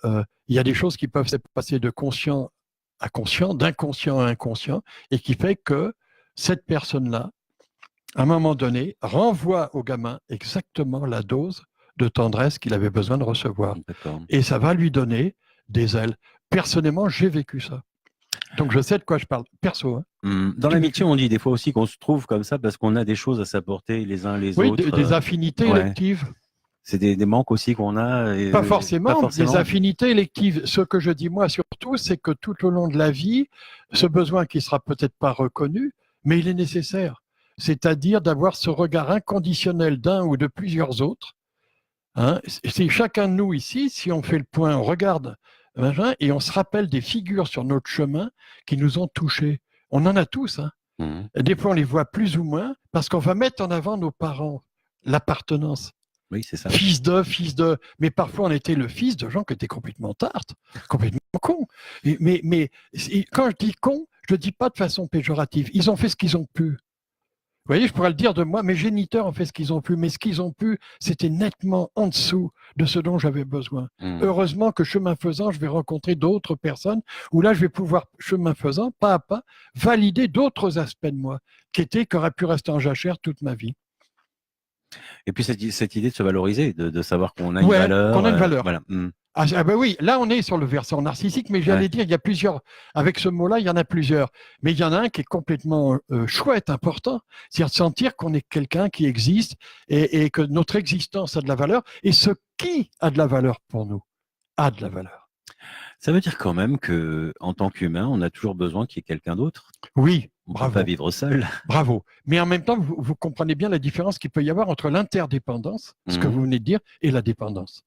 il y a des choses qui peuvent se passer de conscient à conscient, d'inconscient à inconscient, et qui fait que cette personne-là, à un moment donné, renvoie au gamin exactement la dose de tendresse qu'il avait besoin de recevoir. Et ça va lui donner des ailes. Personnellement, j'ai vécu ça. Donc, je sais de quoi je parle. Perso. Hein. Dans l'amitié, on dit des fois aussi qu'on se trouve comme ça parce qu'on a des choses à s'apporter les uns les autres. Oui, des affinités électives. C'est des manques aussi qu'on a. Pas forcément, des affinités électives. Ce que je dis moi surtout, c'est que tout au long de la vie, ce besoin qui ne sera peut-être pas reconnu, mais il est nécessaire. C'est-à-dire d'avoir ce regard inconditionnel d'un ou de plusieurs autres. Hein, c'est chacun de nous ici, si on fait le point, on regarde et on se rappelle des figures sur notre chemin qui nous ont touchés. On en a tous. Hein. Des fois, on les voit plus ou moins parce qu'on va mettre en avant nos parents, l'appartenance. Oui, c'est ça. Fils de. Mais parfois, on était le fils de gens qui étaient complètement tartes, complètement cons. Mais quand je dis cons, je ne dis pas de façon péjorative. Ils ont fait ce qu'ils ont pu. Vous voyez, je pourrais le dire de moi, mes géniteurs ont fait ce qu'ils ont pu, mais ce qu'ils ont pu, c'était nettement en dessous de ce dont j'avais besoin. Heureusement que chemin faisant, je vais rencontrer d'autres personnes où là, je vais pouvoir, chemin faisant, pas à pas, valider d'autres aspects de moi qui auraient pu rester en jachère toute ma vie. Et puis cette idée de se valoriser, de savoir qu'on a une valeur. Qu'on a une valeur. Voilà. Ah ben oui, là on est sur le versant narcissique, mais j'allais dire, il y a plusieurs, avec ce mot-là, il y en a plusieurs. Mais il y en a un qui est complètement chouette, important, c'est-à-dire de sentir qu'on est quelqu'un qui existe et que notre existence a de la valeur, et ce qui a de la valeur pour nous a de la valeur. Ça veut dire quand même qu'en tant qu'humain, on a toujours besoin qu'il y ait quelqu'un d'autre. Oui, bravo. On ne peut pas vivre seul. Bravo. Mais en même temps, vous comprenez bien la différence qu'il peut y avoir entre l'interdépendance, ce que vous venez de dire, et la dépendance.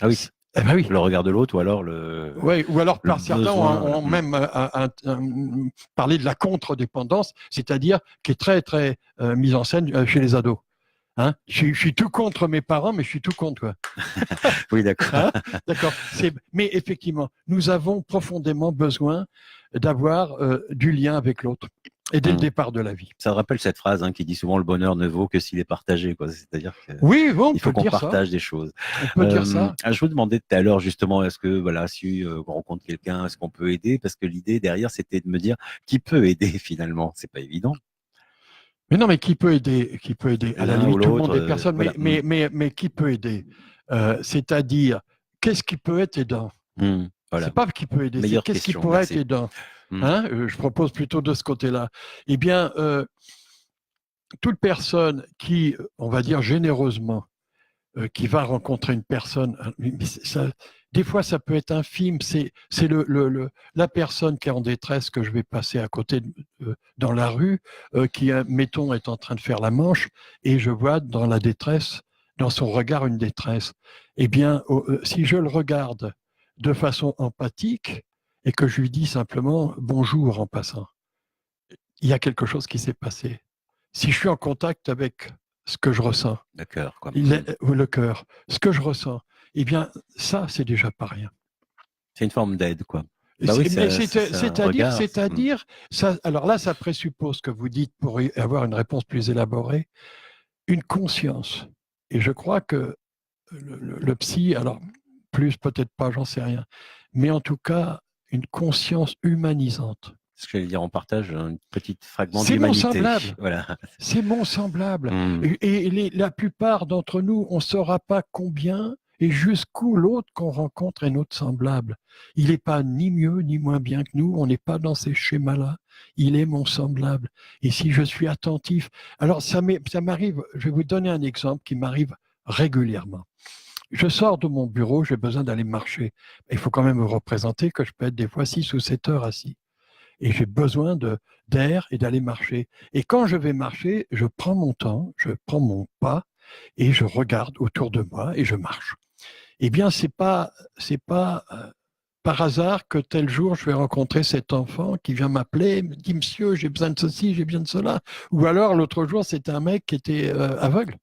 Ah oui. Eh ben oui. Le regard de l'autre ou alors le. Oui, ou alors par certains ont même parlé de la contre-dépendance, c'est-à-dire qui est très très mise en scène chez les ados. Hein, je suis tout contre mes parents, mais je suis tout contre toi. Oui, d'accord. Hein, d'accord. Mais effectivement, nous avons profondément besoin d'avoir du lien avec l'autre. Et dès le départ de la vie. Ça rappelle cette phrase qui dit souvent le bonheur ne vaut que s'il est partagé. C'est-à-dire qu'il faut qu'on partage des choses. On peut dire ça. Je vous demandais tout à l'heure justement, est-ce que si on rencontre quelqu'un, est-ce qu'on peut aider? Parce que l'idée derrière, c'était de me dire qui peut aider finalement. C'est pas évident. Mais non, mais qui peut aider? Qui peut aider? À la limite, tout le monde est personne. Voilà. Mais qui peut aider? C'est-à-dire, qu'est-ce qui peut être aidant? Voilà. C'est pas qui peut aider, c'est qu'est-ce qui pourrait être aidant. Je propose plutôt de ce côté-là. Eh bien, toute personne qui, on va dire généreusement, qui va rencontrer une personne, des fois ça peut être infime, c'est la personne qui est en détresse que je vais passer à côté dans la rue, qui, mettons, est en train de faire la manche, et je vois dans la détresse, dans son regard, une détresse. Eh bien, si je le regarde de façon empathique, et que je lui dis simplement bonjour en passant, il y a quelque chose qui s'est passé. Si je suis en contact avec ce que je ressens, le cœur, le cœur, ce que je ressens, eh bien, ça, c'est déjà pas rien. C'est une forme d'aide, quoi. C'est-à-dire, alors là, ça présuppose que vous dites, pour avoir une réponse plus élaborée, une conscience. Et je crois que le psy, alors plus peut-être pas, j'en sais rien, mais en tout cas, une conscience humanisante. Ce que j'allais dire, on partage un petit fragment d'humanité. C'est mon semblable. Voilà. C'est mon semblable. Et la plupart d'entre nous, on ne saura pas combien et jusqu'où l'autre qu'on rencontre est notre semblable. Il n'est pas ni mieux ni moins bien que nous, on n'est pas dans ces schémas-là. Il est mon semblable. Et si je suis attentif, alors ça m'arrive, je vais vous donner un exemple qui m'arrive régulièrement. Je sors de mon bureau, j'ai besoin d'aller marcher. Il faut quand même me représenter que je peux être des fois 6 ou 7 heures assis. Et j'ai besoin d'air et d'aller marcher. Et quand je vais marcher, je prends mon temps, je prends mon pas et je regarde autour de moi et je marche. Eh bien, c'est pas par hasard que tel jour je vais rencontrer cet enfant qui vient m'appeler, me dit monsieur, j'ai besoin de ceci, j'ai besoin de cela. Ou alors l'autre jour, c'était un mec qui était aveugle,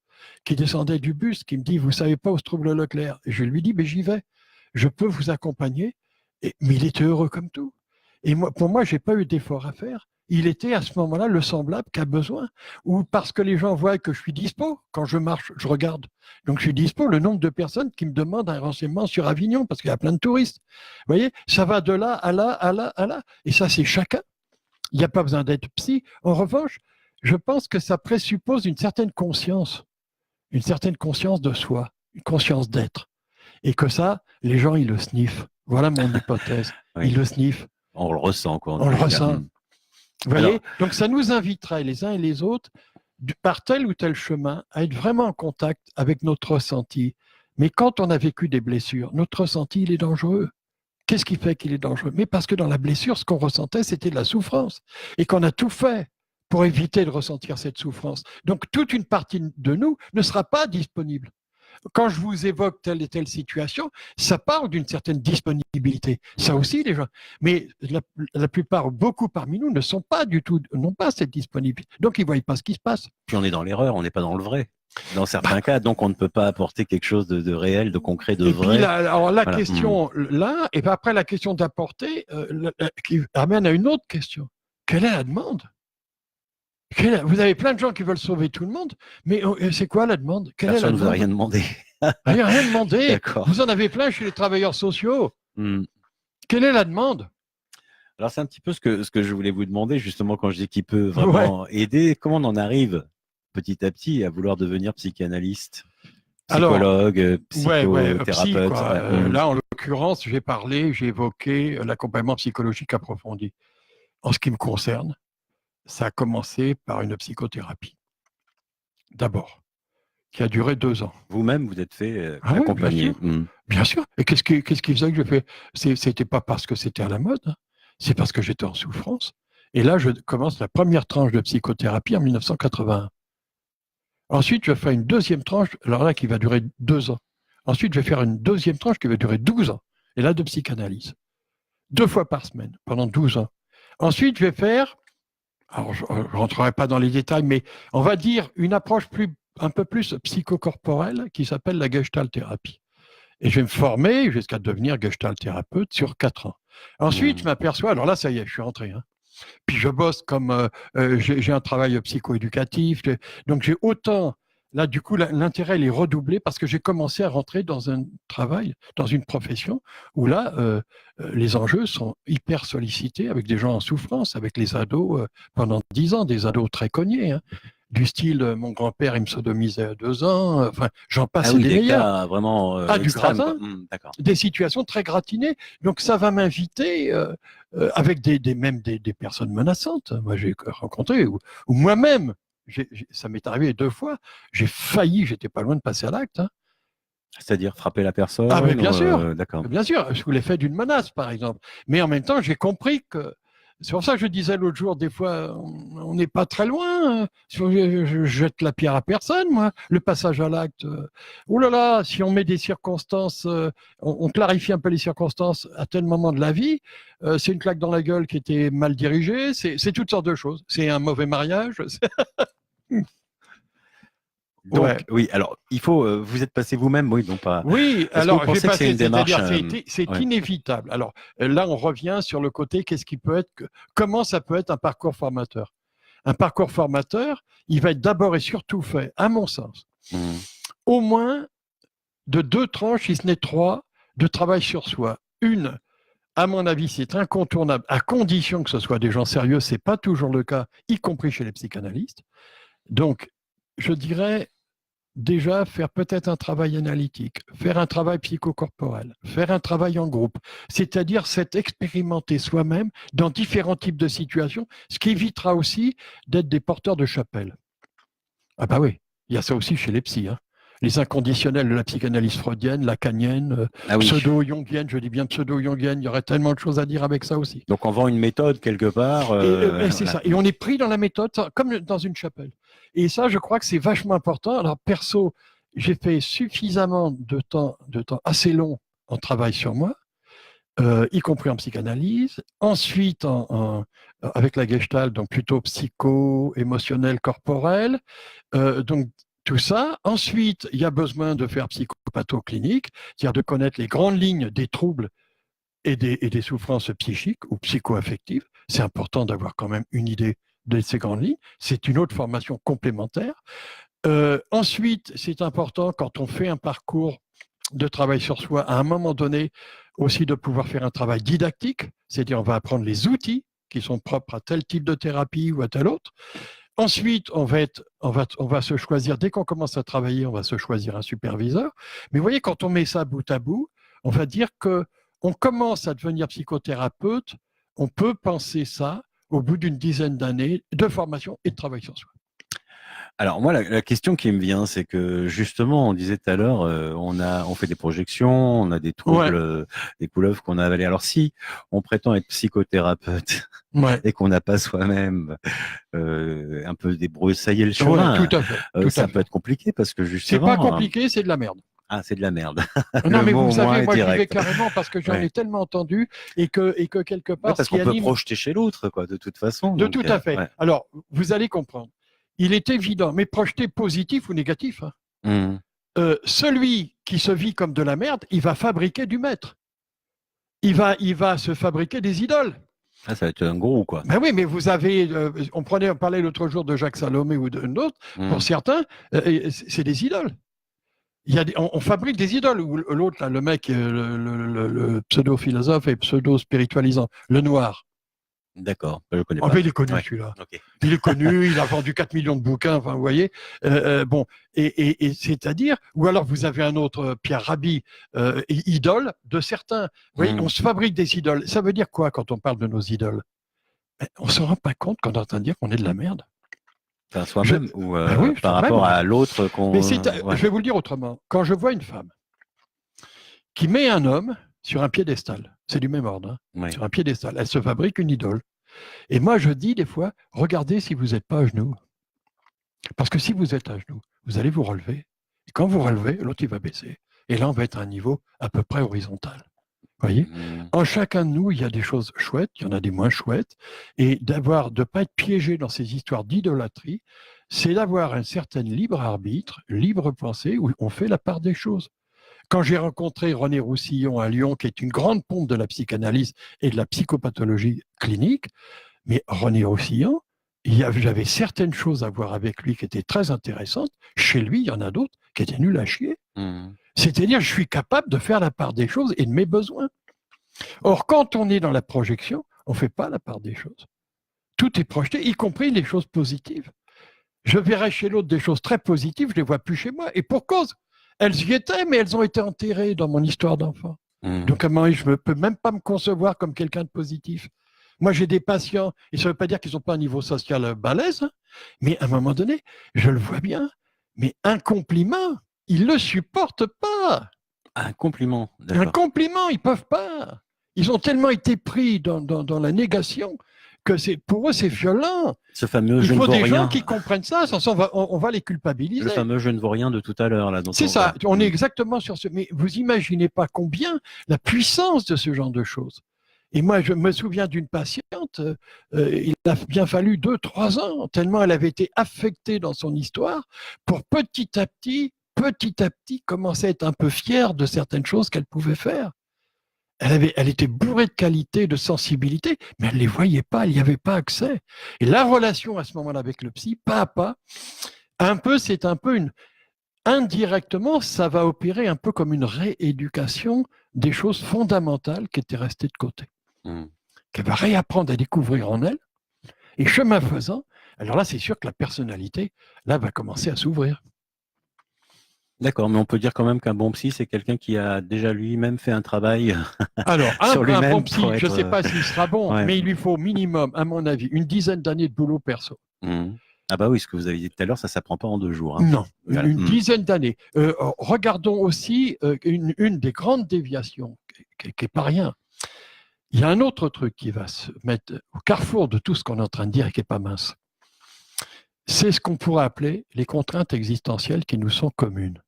qui descendait du bus, qui me dit vous savez pas où se trouve le Leclerc. Et je lui dis mais j'y vais, je peux vous accompagner. Mais il était heureux comme tout. Et moi, pour moi, j'ai pas eu d'effort à faire. Il était à ce moment-là le semblable qu'a besoin. Ou parce que les gens voient que je suis dispo. Quand je marche, je regarde. Donc je suis dispo. Le nombre de personnes qui me demandent un renseignement sur Avignon, parce qu'il y a plein de touristes. Vous voyez, ça va de là à là, à là, à là. Et ça, c'est chacun. Il n'y a pas besoin d'être psy. En revanche, je pense que ça présuppose une certaine conscience de soi, une conscience d'être. Et que ça, les gens, ils le sniffent. Voilà mon hypothèse. Oui. Ils le sniffent. On le ressent, quoi. On le ressent. Vous voyez ? Donc, ça nous inviterait, les uns et les autres, par tel ou tel chemin, à être vraiment en contact avec notre ressenti. Mais quand on a vécu des blessures, notre ressenti, il est dangereux. Qu'est-ce qui fait qu'il est dangereux ? Mais parce que dans la blessure, ce qu'on ressentait, c'était de la souffrance. Et qu'on a tout fait pour éviter de ressentir cette souffrance. Donc, toute une partie de nous ne sera pas disponible. Quand je vous évoque telle et telle situation, ça parle d'une certaine disponibilité. Ça aussi, les gens. Mais la plupart, beaucoup parmi nous, ne sont pas du tout, n'ont pas cette disponibilité. Donc, ils ne voient pas ce qui se passe. Puis on est dans l'erreur, on n'est pas dans le vrai. Dans certains cas, donc on ne peut pas apporter quelque chose de réel, de concret, de vrai. Puis alors la question là, et puis après la question d'apporter, qui amène à une autre question. Quelle est la demande ? Vous avez plein de gens qui veulent sauver tout le monde, mais c'est quoi la demande ? Personne ne vous a rien demandé. Rien demandé. D'accord. Vous en avez plein chez les travailleurs sociaux. Quelle est la demande ? Alors c'est un petit peu ce que je voulais vous demander, justement, quand je dis qu'il peut vraiment aider. Comment on en arrive petit à petit à vouloir devenir psychanalyste, psychologue, psychothérapeute Là, en l'occurrence, j'ai évoqué l'accompagnement psychologique approfondi. En ce qui me concerne, ça a commencé par une psychothérapie. D'abord, qui a duré 2 ans. Vous-même, vous êtes fait accompagner. Oui, bien sûr. Et qu'est-ce qui faisait que je fais ? C'était pas parce que c'était à la mode, hein. C'est parce que j'étais en souffrance. Et là, je commence la première tranche de psychothérapie en 1981. Ensuite, je fais une deuxième tranche, alors là, qui va durer 2 ans. Ensuite, je vais faire une deuxième tranche qui va durer 12 ans. Et là, de psychanalyse. 2 fois par semaine, pendant 12 ans. Ensuite, je vais faire, alors je ne rentrerai pas dans les détails, mais on va dire une approche un peu plus psychocorporelle qui s'appelle la Gestalt thérapie. Et je vais me former jusqu'à devenir Gestalt thérapeute sur 4 ans. Ensuite, je m'aperçois, alors là, ça y est, je suis rentré. Hein. Puis je bosse comme, j'ai un travail psychoéducatif. Donc j'ai autant, là du coup, l'intérêt il est redoublé parce que j'ai commencé à rentrer dans un travail, dans une profession où là, les enjeux sont hyper sollicités avec des gens en souffrance, avec les ados pendant 10 ans, des ados très cognés. Hein. Du style, mon grand-père, il me sodomisait à 2 ans. Enfin, j'en passe des meilleurs. Cas vraiment du gratin, des situations très gratinées. Donc, ça va m'inviter avec même des personnes menaçantes. Moi, j'ai rencontré, ou moi-même, ça m'est arrivé 2 fois, j'ai failli, j'étais pas loin de passer à l'acte. Hein. C'est-à-dire frapper la personne. Ah, mais bien sûr. D'accord. Bien sûr, sous l'effet d'une menace, par exemple. Mais en même temps, j'ai compris que c'est pour ça que je disais l'autre jour, des fois, on n'est pas très loin. Je jette la pierre à personne, moi. Le passage à l'acte. Oh là là, si on met des circonstances, on clarifie un peu les circonstances à tel moment de la vie, c'est une claque dans la gueule qui était mal dirigée, c'est toutes sortes de choses. C'est un mauvais mariage. Donc, oui, alors, il faut, vous êtes passé vous-même, oui, non pas. Oui, alors, j'ai passé, une démarche. C'est inévitable. Alors, là, on revient sur le côté, comment ça peut être un parcours formateur. Un parcours formateur, il va être d'abord et surtout fait, à mon sens, au moins de 2 tranches, si ce n'est 3, de travail sur soi. Une, à mon avis, c'est incontournable, à condition que ce soit des gens sérieux, c'est pas toujours le cas, y compris chez les psychanalystes. Donc, je dirais déjà faire peut-être un travail analytique, faire un travail psychocorporel, faire un travail en groupe, c'est-à-dire s'être expérimenté soi-même dans différents types de situations, ce qui évitera aussi d'être des porteurs de chapelle. Ah bah oui, il y a ça aussi chez les psys. Hein. Les inconditionnels de la psychanalyse freudienne, lacanienne, pseudo-jungienne, je dis bien pseudo-jungienne, il y aurait tellement de choses à dire avec ça aussi. Donc on vend une méthode quelque part. Et c'est ça. Et on est pris dans la méthode, comme dans une chapelle. Et ça, je crois que c'est vachement important. Alors perso, j'ai fait suffisamment de temps assez long en travail sur moi, y compris en psychanalyse. Ensuite, avec la Gestalt, donc plutôt psycho, émotionnel, corporel. Donc tout ça. Ensuite, il y a besoin de faire psychopathoclinique, c'est-à-dire de connaître les grandes lignes des troubles et des souffrances psychiques ou psycho-affectives. C'est important d'avoir quand même une idée de ces grandes lignes. C'est une autre formation complémentaire. Ensuite, c'est important quand on fait un parcours de travail sur soi, à un moment donné, aussi de pouvoir faire un travail didactique, c'est-à-dire on va apprendre les outils qui sont propres à tel type de thérapie ou à tel autre. Ensuite, on va se choisir, dès qu'on commence à travailler, on va se choisir un superviseur. Mais vous voyez, quand on met ça bout à bout, on va dire qu'on commence à devenir psychothérapeute, on peut penser ça au bout d'une dizaine d'années de formation et de travail sur soi. Alors moi, la question qui me vient, c'est que justement, on disait tout à l'heure, on fait des projections, on a des troubles, des couleuvres qu'on a avalées. Alors si on prétend être psychothérapeute et qu'on n'a pas soi-même un peu débroussaillé le chemin, tout à fait, ça peut être compliqué parce que justement. C'est pas compliqué, c'est de la merde. Ah, c'est de la merde. Non, mais vous savez, moi, j'y vais carrément parce que j'en ai tellement entendu et que quelque part. Parce qu'on peut projeter chez l'autre, quoi, de toute façon. De tout à fait. Alors, vous allez comprendre. Il est évident, mais projeté positif ou négatif, hein, celui qui se vit comme de la merde, il va fabriquer du maître. Il va se fabriquer des idoles. Ah, ça va être un gros, quoi. Ben oui, mais vous avez, on parlait l'autre jour de Jacques Salomé ou d'autres. Pour certains, c'est des idoles. On fabrique des idoles. Ou l'autre, là, le mec, le pseudo-philosophe et pseudo-spiritualisant, le noir. D'accord, je le connais pas. Il est connu celui-là. Okay. Il est connu, il a vendu 4 millions de bouquins, enfin, vous voyez. Bon, et c'est-à-dire, ou alors vous avez un autre, Pierre Rabhi, idole de certains. Vous voyez, on se fabrique des idoles. Ça veut dire quoi quand on parle de nos idoles? On ne se rend pas compte qu'on est en train de dire qu'on est de la merde. Enfin, soi-même ou par rapport à l'autre qu'on. Je vais vous le dire autrement. Quand je vois une femme qui met un homme sur un piédestal, c'est du même ordre, hein, sur un piédestal, elle se fabrique une idole. Et moi, je dis des fois, regardez si vous n'êtes pas à genoux. Parce que si vous êtes à genoux, vous allez vous relever. Et quand vous relevez, l'autre, il va baisser. Et là, on va être à un niveau à peu près horizontal. Vous voyez, en chacun de nous, il y a des choses chouettes, il y en a des moins chouettes. Et de ne pas être piégé dans ces histoires d'idolâtrie, c'est d'avoir un certain libre arbitre, libre pensée, où on fait la part des choses. Quand j'ai rencontré René Roussillon à Lyon, qui est une grande pompe de la psychanalyse et de la psychopathologie clinique, mais René Roussillon, j'avais certaines choses à voir avec lui qui étaient très intéressantes. Chez lui, il y en a d'autres qui étaient nuls à chier. C'est-à-dire, je suis capable de faire la part des choses et de mes besoins. Or, quand on est dans la projection, on ne fait pas la part des choses. Tout est projeté, y compris les choses positives. Je verrai chez l'autre des choses très positives, je ne les vois plus chez moi. Et pour cause, elles y étaient, mais elles ont été enterrées dans mon histoire d'enfant. Donc, à un moment, je ne peux même pas me concevoir comme quelqu'un de positif. Moi, j'ai des patients, et ça ne veut pas dire qu'ils n'ont pas un niveau social balèze, hein, mais à un moment donné, je le vois bien, mais un compliment, ils ne le supportent pas. Un compliment, d'accord. Un compliment, ils ne peuvent pas. Ils ont tellement été pris dans la négation que pour eux, c'est violent. Ce fameux je ne vaux rien. Il faut des gens qui comprennent ça, sans ça on va les culpabiliser. Le fameux je ne vaux rien de tout à l'heure. C'est ça, on est exactement sur ce. Mais vous imaginez pas combien la puissance de ce genre de choses. Et moi, je me souviens d'une patiente, il a bien fallu 2-3 ans, tellement elle avait été affectée dans son histoire, pour petit à petit, commencer à être un peu fière de certaines choses qu'elle pouvait faire. Elle était bourrée de qualité, de sensibilité, mais elle ne les voyait pas, elle n'y avait pas accès. Et la relation à ce moment-là avec le psy, pas à pas, indirectement, ça va opérer un peu comme une rééducation des choses fondamentales qui étaient restées de côté. Qu'elle va réapprendre à découvrir en elle. Et chemin faisant, alors là, c'est sûr que la personnalité, là, va commencer à s'ouvrir. D'accord, mais on peut dire quand même qu'un bon psy, c'est quelqu'un qui a déjà lui-même fait un travail Alors, sur un lui-même bon psy, pour je ne être. sais pas s'il sera bon, Ouais. mais il lui faut au minimum, à mon avis, une dizaine d'années de boulot perso. Ah bah oui, ce que vous avez dit tout à l'heure, ça s'apprend pas en 2 jours. Hein. Non, Voilà. une dizaine d'années. Regardons aussi une des grandes déviations, qui n'est pas rien. Il y a un autre truc qui va se mettre au carrefour de tout ce qu'on est en train de dire et qui n'est pas mince. C'est ce qu'on pourrait appeler les contraintes existentielles qui nous sont communes,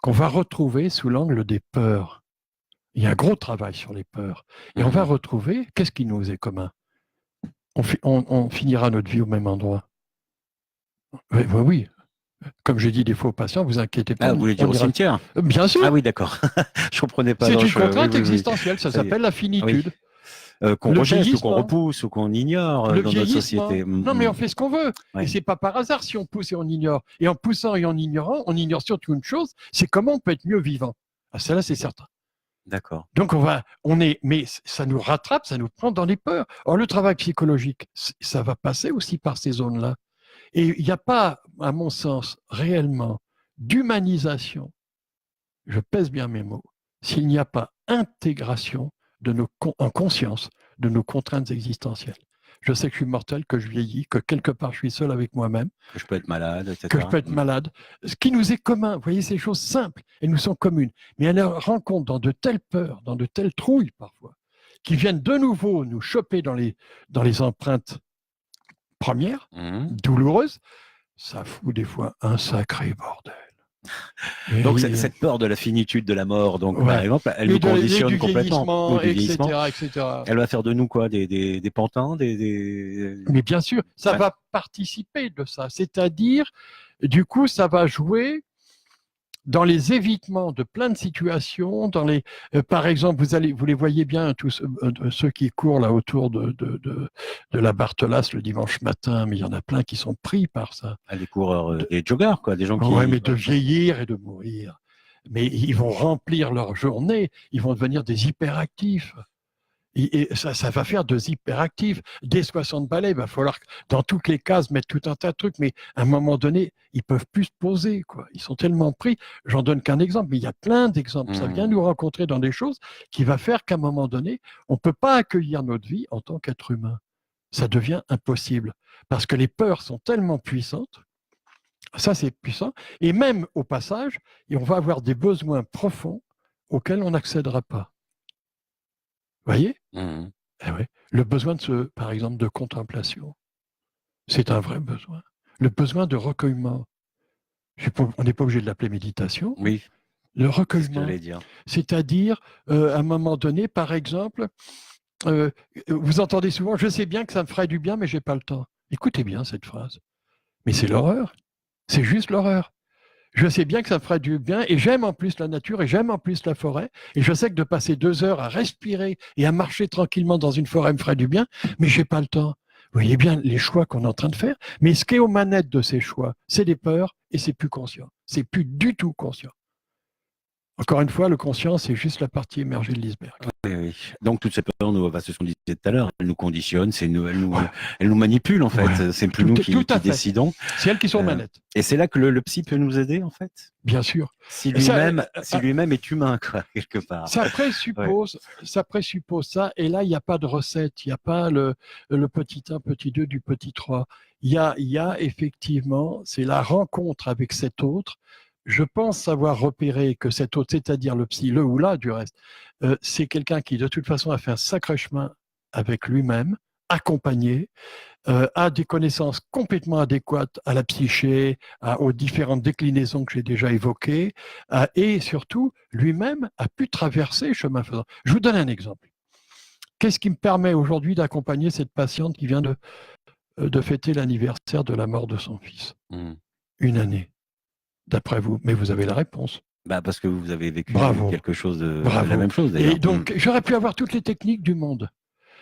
qu'on va retrouver sous l'angle des peurs. Il y a un gros travail sur les peurs. Et on va retrouver, qu'est-ce qui nous est commun? On finira notre vie au même endroit. Oui, oui. Comme je dis des fois aux patients, vous inquiétez pas. Ah, vous voulez dire au cimetière? Bien sûr. Ah oui, d'accord. Je comprenais pas. C'est une contrainte existentielle, ça s'appelle la finitude. Qu'on rejette ou qu'on repousse ou qu'on ignore dans notre société. Non, mais on fait ce qu'on veut. Ouais. Et c'est pas par hasard si on pousse et on ignore. Et en poussant et en ignorant, on ignore surtout une chose, c'est comment on peut être mieux vivant. Ah, ça là, c'est certain. D'accord. Donc mais ça nous rattrape, ça nous prend dans les peurs. Or, le travail psychologique, ça va passer aussi par ces zones-là. Et il n'y a pas, à mon sens, réellement d'humanisation, je pèse bien mes mots, s'il n'y a pas intégration en conscience de nos contraintes existentielles. Je sais que je suis mortel, que je vieillis, que quelque part je suis seul avec moi-même. Que je peux être malade, etc. Que je peux être malade. Ce qui nous est commun, vous voyez, ces choses simples, elles nous sont communes. Mais elles rencontrent dans de telles peurs, dans de telles trouilles parfois, qui viennent de nouveau nous choper dans les empreintes premières, douloureuses, ça fout des fois un sacré bordel. Donc cette peur de la finitude de la mort, donc par exemple, elle nous conditionne complètement. Du vieillissement, etc. Elle va faire de nous quoi, des pantins, Mais bien sûr, ça va participer de ça. C'est-à-dire, du coup, ça va jouer dans les évitements de plein de situations, par exemple, vous les voyez bien, tous ceux qui courent là autour de la Barthelasse le dimanche matin, mais il y en a plein qui sont pris par ça. Les coureurs, des joggers, quoi, des gens qui... Oui, mais de vieillir et de mourir. Mais ils vont remplir leur journée, ils vont devenir des hyperactifs. Et ça va faire deux hyperactifs. Dès 60 balais, il va falloir, dans toutes les cases, mettre tout un tas de trucs, mais à un moment donné, ils ne peuvent plus se poser, quoi. Ils sont tellement pris. J'en donne qu'un exemple, mais il y a plein d'exemples. Ça vient nous rencontrer dans des choses qui va faire qu'à un moment donné, on ne peut pas accueillir notre vie en tant qu'être humain. Ça devient impossible. Parce que les peurs sont tellement puissantes. Ça, c'est puissant. Et même au passage, on va avoir des besoins profonds auxquels on n'accédera pas. Vous voyez ? Eh oui. Le besoin, par exemple, de contemplation, c'est un vrai besoin. Le besoin de recueillement, on n'est pas obligé de l'appeler méditation. Oui. Le recueillement, c'est-à-dire, à un moment donné, par exemple, vous entendez souvent, je sais bien que ça me ferait du bien, mais je n'ai pas le temps. Écoutez bien cette phrase. Mais c'est l'horreur. C'est juste l'horreur. Je sais bien que ça me ferait du bien et j'aime en plus la nature et j'aime en plus la forêt. Et je sais que de passer 2 heures à respirer et à marcher tranquillement dans une forêt me ferait du bien, mais je n'ai pas le temps. Vous voyez bien les choix qu'on est en train de faire. Mais ce qui est aux manettes de ces choix, c'est des peurs et c'est plus conscient. C'est plus du tout conscient. Encore une fois, le conscient, c'est juste la partie émergée de l'iceberg. Oui. Donc, toutes ces peurs, c'est ce qu'on disait tout à l'heure, elles nous conditionnent, elles nous manipulent, en fait. Ouais. C'est plus nous qui décidons. C'est elles qui sont aux manettes. Et c'est là que le psy peut nous aider, en fait. Bien sûr. Si lui-même est humain, quoi, quelque part. Ça présuppose ça. Et là, il n'y a pas de recette. Il n'y a pas le petit 1, petit 2 du petit 3. Il y a effectivement, c'est la rencontre avec cet autre. Je pense savoir repérer que cet autre, c'est-à-dire le psy, le ou la du reste, c'est quelqu'un qui de toute façon a fait un sacré chemin avec lui-même, accompagné, a des connaissances complètement adéquates à la psyché, aux différentes déclinaisons que j'ai déjà évoquées, et surtout, lui-même a pu traverser chemin faisant. Je vous donne un exemple. Qu'est-ce qui me permet aujourd'hui d'accompagner cette patiente qui vient de fêter l'anniversaire de la mort de son fils? 1 année. D'après vous, mais vous avez la réponse. Parce que vous avez vécu quelque chose de la même chose d'ailleurs. Et donc, j'aurais pu avoir toutes les techniques du monde.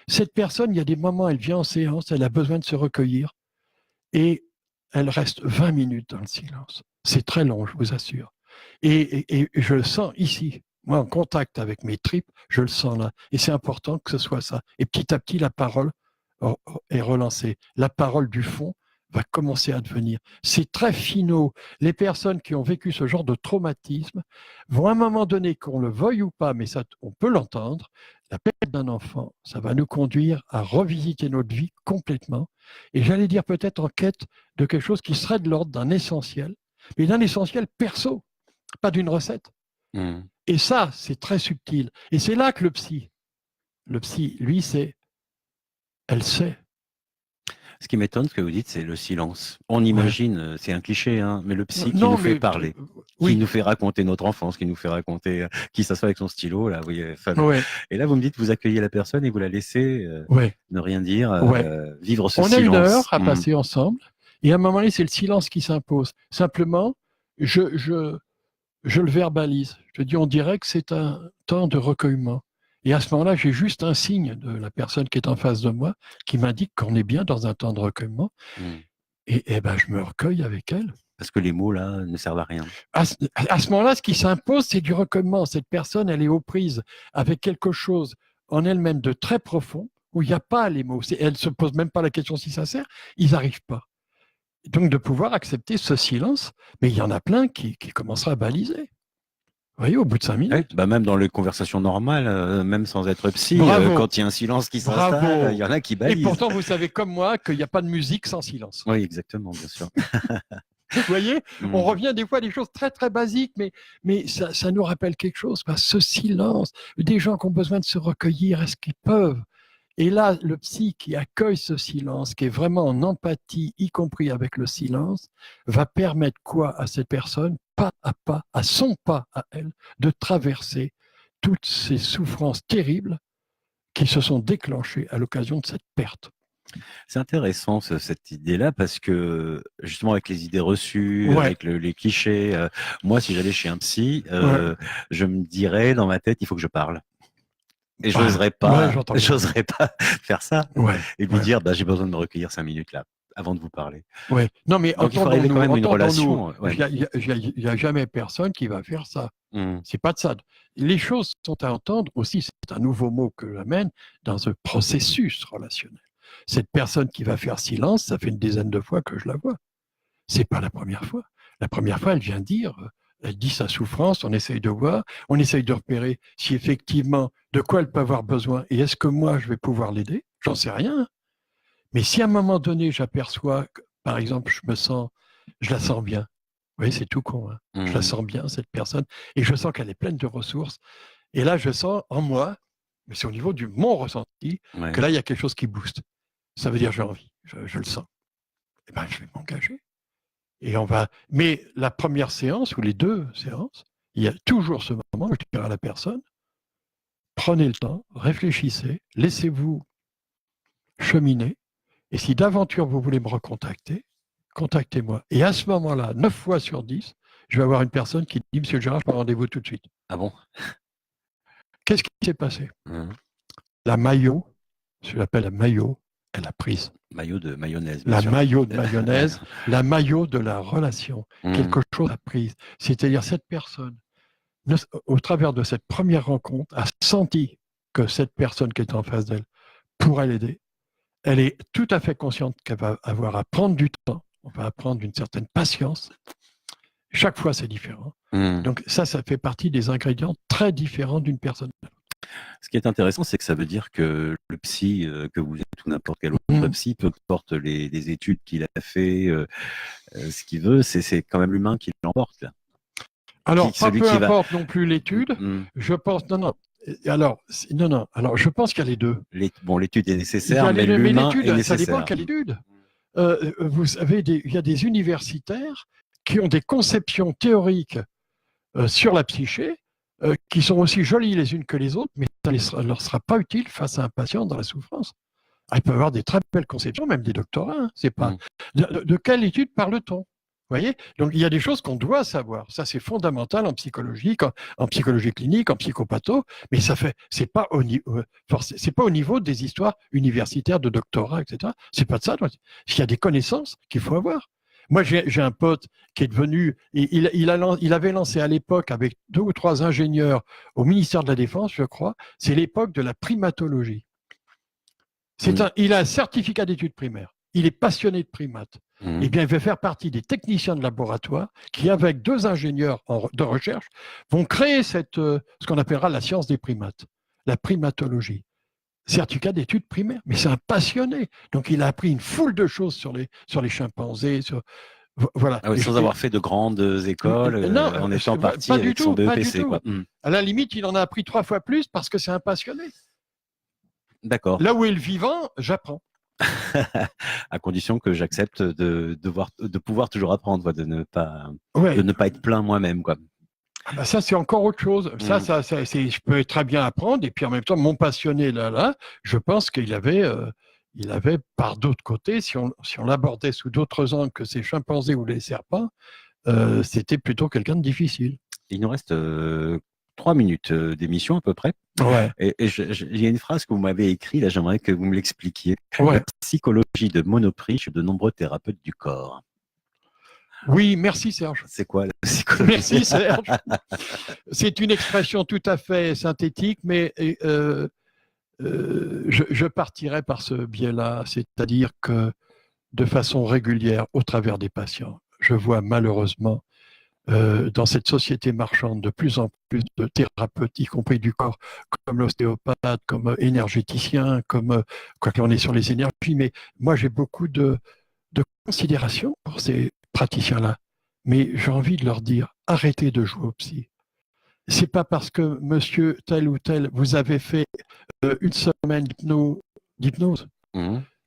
Cette personne, il y a des moments, elle vient en séance, elle a besoin de se recueillir et elle reste 20 minutes dans le silence. C'est très long, je vous assure. Et je le sens ici. Moi, en contact avec mes tripes, je le sens là. Et c'est important que ce soit ça. Et petit à petit, la parole est relancée. La parole du fond va commencer à devenir. C'est très finaux. Les personnes qui ont vécu ce genre de traumatisme vont à un moment donné, qu'on le veuille ou pas, mais ça, on peut l'entendre, la perte d'un enfant, ça va nous conduire à revisiter notre vie complètement. Et j'allais dire peut-être en quête de quelque chose qui serait de l'ordre d'un essentiel, mais d'un essentiel perso, pas d'une recette. Et ça, c'est très subtil. Et c'est là que le psy, lui, elle sait. Ce qui m'étonne, ce que vous dites, c'est le silence. On imagine, c'est un cliché, hein, mais le psy qui nous fait parler, qui nous fait raconter notre enfance, qui nous fait raconter, qui s'assoit avec son stylo, là, vous voyez. Et là, vous me dites, vous accueillez la personne et vous la laissez ne rien dire, vivre ce silence. On a une heure à passer ensemble, et à un moment donné, c'est le silence qui s'impose. Simplement, je le verbalise. Je dis, on dirait que c'est un temps de recueillement. Et à ce moment-là, j'ai juste un signe de la personne qui est en face de moi qui m'indique qu'on est bien dans un temps de recueillement. Et ben, je me recueille avec elle. Parce que les mots, là, ne servent à rien. À ce moment-là, ce qui s'impose, c'est du recueillement. Cette personne, elle est aux prises avec quelque chose en elle-même de très profond, où il n'y a pas les mots. Elle ne se pose même pas la question si ça sert. Ils n'arrivent pas. Donc, de pouvoir accepter ce silence, mais il y en a plein qui commencera à baliser. Vous voyez, au bout de 5 minutes. Bah même dans les conversations normales, même sans être psy, quand il y a un silence qui s'installe, il y en a qui balisent. Et pourtant, vous savez comme moi qu'il n'y a pas de musique sans silence. Oui, exactement, bien sûr. Vous voyez, on revient des fois à des choses très très basiques, mais ça nous rappelle quelque chose. Ce silence, des gens qui ont besoin de se recueillir, est-ce qu'ils peuvent? Et là, le psy qui accueille ce silence, qui est vraiment en empathie, y compris avec le silence, va permettre quoi à cette personne, pas à pas, à son pas à elle, de traverser toutes ces souffrances terribles qui se sont déclenchées à l'occasion de cette perte. C'est intéressant cette idée-là parce que justement avec les idées reçues, avec les clichés, moi si j'allais chez un psy, je me dirais dans ma tête il faut que je parle. Et j'oserais pas faire ça et lui dire j'ai besoin de me recueillir 5 minutes là avant de vous parler. Non mais donc il faut arriver quand même une relation. Il n'y a jamais personne qui va faire ça. C'est pas de ça. Les choses sont à entendre aussi. C'est un nouveau mot que j'amène dans un processus relationnel. Cette personne qui va faire silence, ça fait une dizaine de fois que je la vois. C'est pas la première fois. La première fois, elle vient dire. Elle dit sa souffrance, on essaye de voir, on essaye de repérer si effectivement de quoi elle peut avoir besoin et est-ce que moi je vais pouvoir l'aider? J'en sais rien. Mais si à un moment donné j'aperçois, par exemple, je la sens bien. Vous voyez, c'est tout con. Je la sens bien, cette personne, et je sens qu'elle est pleine de ressources. Et là, je sens en moi, mais c'est au niveau de mon ressenti, que là, il y a quelque chose qui booste. Ça veut dire j'ai envie, je le sens. Eh bien, je vais m'engager. Et mais la première séance ou les 2 séances, il y a toujours ce moment où je dirais à la personne, prenez le temps, réfléchissez, laissez-vous cheminer. Et si d'aventure vous voulez me recontacter, contactez-moi. Et à ce moment-là, 9 fois sur 10, je vais avoir une personne qui dit, Monsieur Gérard, je prends rendez-vous tout de suite. Ah bon? Qu'est-ce qui s'est passé? La maillot, je l'appelle la maillot, elle a prise. Maillot de mayonnaise. La maillot de mayonnaise, la maillot de la relation. Quelque chose a prise. C'est-à-dire cette personne, au travers de cette première rencontre, a senti que cette personne qui est en face d'elle pourrait l'aider. Elle est tout à fait consciente qu'elle va avoir à prendre du temps, on va apprendre une certaine patience. Chaque fois, c'est différent. Donc ça fait partie des ingrédients très différents d'une personne à l'autre. Ce qui est intéressant, c'est que ça veut dire que le psy, que vous êtes ou n'importe quel autre psy, peu importe les études qu'il a fait, ce qu'il veut, c'est quand même l'humain qui l'emporte. Là. Alors, peu importe non plus l'étude, je pense... Non. Alors, je pense qu'il y a les deux. L'étude est nécessaire, mais l'humain est nécessaire. Ça dépend de quelle étude. Vous savez, il y a des universitaires qui ont des conceptions théoriques sur la psyché qui sont aussi jolies les unes que les autres, mais ça ne leur sera pas utile face à un patient dans la souffrance. Ils peuvent avoir des très belles conceptions, même des doctorats. C'est pas... De quelle étude parle-t-on? Vous voyez? Donc, il y a des choses qu'on doit savoir. Ça, c'est fondamental en psychologie, en psychologie clinique, en psychopatho, mais c'est pas au niveau des histoires universitaires de doctorat, etc. C'est pas de ça. Il y a des connaissances qu'il faut avoir. Moi, j'ai un pote qui est devenu, il avait lancé à l'époque avec 2 ou 3 ingénieurs au ministère de la Défense, je crois, c'est l'époque de la primatologie. Il a un certificat d'études primaires. Il est passionné de primates. eh bien, il va faire partie des techniciens de laboratoire qui, avec 2 ingénieurs de recherche, vont créer ce qu'on appellera la science des primates, la primatologie. Certificat d'études primaires, mais c'est un passionné. Donc, il a appris une foule de choses sur les chimpanzés, voilà. Ah oui, sans avoir fait de grandes écoles, non, en étant parti pas avec du son tout, pas BEPC. du tout. À la limite, il en a appris 3 fois plus parce que c'est un passionné. D'accord. Là où est le vivant, j'apprends. À condition que j'accepte de pouvoir toujours apprendre, de ne pas être plein moi-même, quoi. Ah bah ça, c'est encore autre chose. Ça, je peux très bien apprendre. Et puis en même temps, mon passionné là, je pense qu'il avait par d'autres côtés, si on l'abordait sous d'autres angles que ces chimpanzés ou les serpents, c'était plutôt quelqu'un de difficile. Il nous reste 3 minutes d'émission à peu près. Ouais. Et il y a une phrase que vous m'avez écrite, là, j'aimerais que vous me l'expliquiez. Ouais. La psychologie de Monoprix chez de nombreux thérapeutes du corps. Oui, merci Serge. C'est quoi la psychologie? Merci Serge. C'est une expression tout à fait synthétique, mais je partirais par ce biais-là, c'est-à-dire que de façon régulière, au travers des patients, je vois malheureusement dans cette société marchande de plus en plus de thérapeutes, y compris du corps, comme l'ostéopathe, comme énergéticien, comme quoi qu'on est sur les énergies, mais moi j'ai beaucoup de considération pour ces praticiens-là. Mais j'ai envie de leur dire, arrêtez de jouer au psy. C'est pas parce que monsieur tel ou tel, vous avez fait une semaine d'hypnose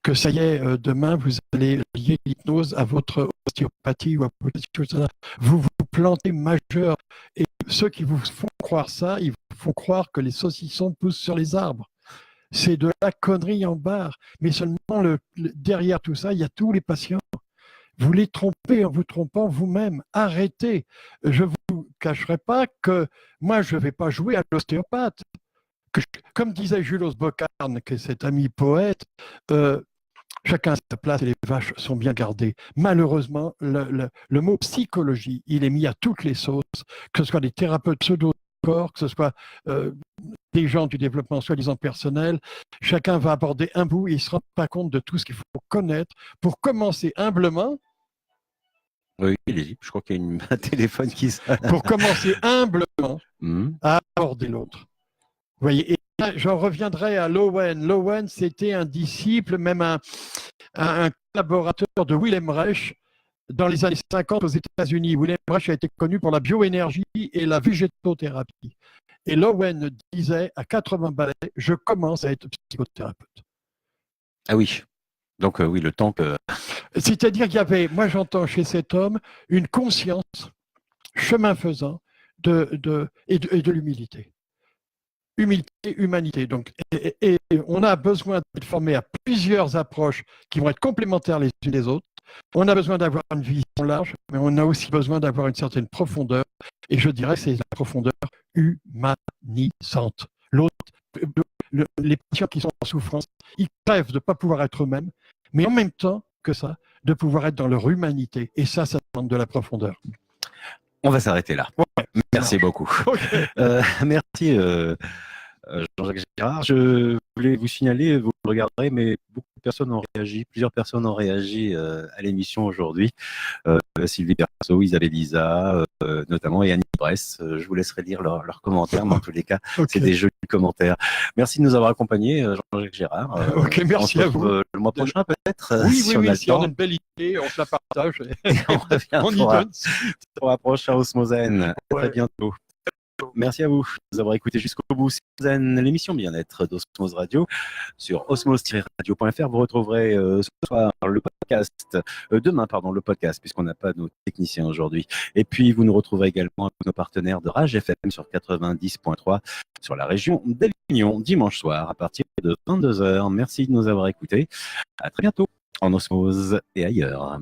que ça y est, demain, vous allez lier l'hypnose à votre ostéopathie ou à votre chose. Vous vous plantez majeur. Et ceux qui vous font croire ça, ils vous font croire que les saucissons poussent sur les arbres. C'est de la connerie en barre. Mais seulement derrière tout ça, il y a tous les patients. Vous les trompez en vous trompant vous-même. Arrêtez. Je ne vous cacherai pas que moi, je ne vais pas jouer à l'ostéopathe. Comme disait Jules Bocarne, qui est cet ami poète, chacun à sa place et les vaches sont bien gardées. Malheureusement, le mot psychologie, il est mis à toutes les sauces, que ce soit des thérapeutes pseudo-corps, que ce soit des gens du développement soi-disant personnel. Chacun va aborder un bout et il ne se rend pas compte de tout ce qu'il faut connaître pour commencer humblement. Oui, je crois qu'il y a un téléphone qui sonne. Pour commencer humblement à aborder l'autre. Vous voyez, et là, j'en reviendrai à Lowen. Lowen, c'était un disciple, même un collaborateur de Wilhelm Reich dans les années 50 aux États-Unis. Wilhelm Reich a été connu pour la bioénergie et la végétothérapie. Et Lowen disait à 80 balais, je commence à être psychothérapeute. Ah oui. Donc oui, le temps que... C'est-à-dire qu'il y avait, moi j'entends chez cet homme, une conscience, chemin faisant, et de l'humilité. Humilité, humanité. Donc, et on a besoin d'être formé à plusieurs approches qui vont être complémentaires les unes des autres. On a besoin d'avoir une vision large, mais on a aussi besoin d'avoir une certaine profondeur. Et je dirais que c'est la profondeur humanisante. L'autre, les patients qui sont en souffrance, ils rêvent de ne pas pouvoir être eux-mêmes, mais en même temps que ça, de pouvoir être dans leur humanité. Et ça demande de la profondeur. On va s'arrêter là. Ouais, merci beaucoup. Okay. Merci Jean-Jacques Girard. Je voulais vous signaler, vous le regarderez, mais beaucoup de personnes ont réagi, plusieurs personnes ont réagi à l'émission aujourd'hui. Sylvie Perso, Isabelle Lisa, notamment, et Annie Bress. Je vous laisserai lire leurs commentaires, mais en tous les cas, c'est des jolis commentaires. Merci de nous avoir accompagnés, Jean-Jacques Girard. Ok, merci à vous. Le mois prochain, peut-être. Oui, si on a une belle idée, on se la partage. Et on revient on y donne. Pour la prochaine Osmosène. Ouais. Très bientôt. Merci à vous de nous avoir écoutés jusqu'au bout. L'émission Bien-être d'Osmose Radio sur osmose-radio.fr. Vous retrouverez ce soir le podcast, demain, le podcast, puisqu'on n'a pas nos techniciens aujourd'hui. Et puis, vous nous retrouverez également avec nos partenaires de Rage FM sur 90.3 sur la région d'Avignon, dimanche soir à partir de 22h. Merci de nous avoir écoutés. À très bientôt en Osmose et ailleurs.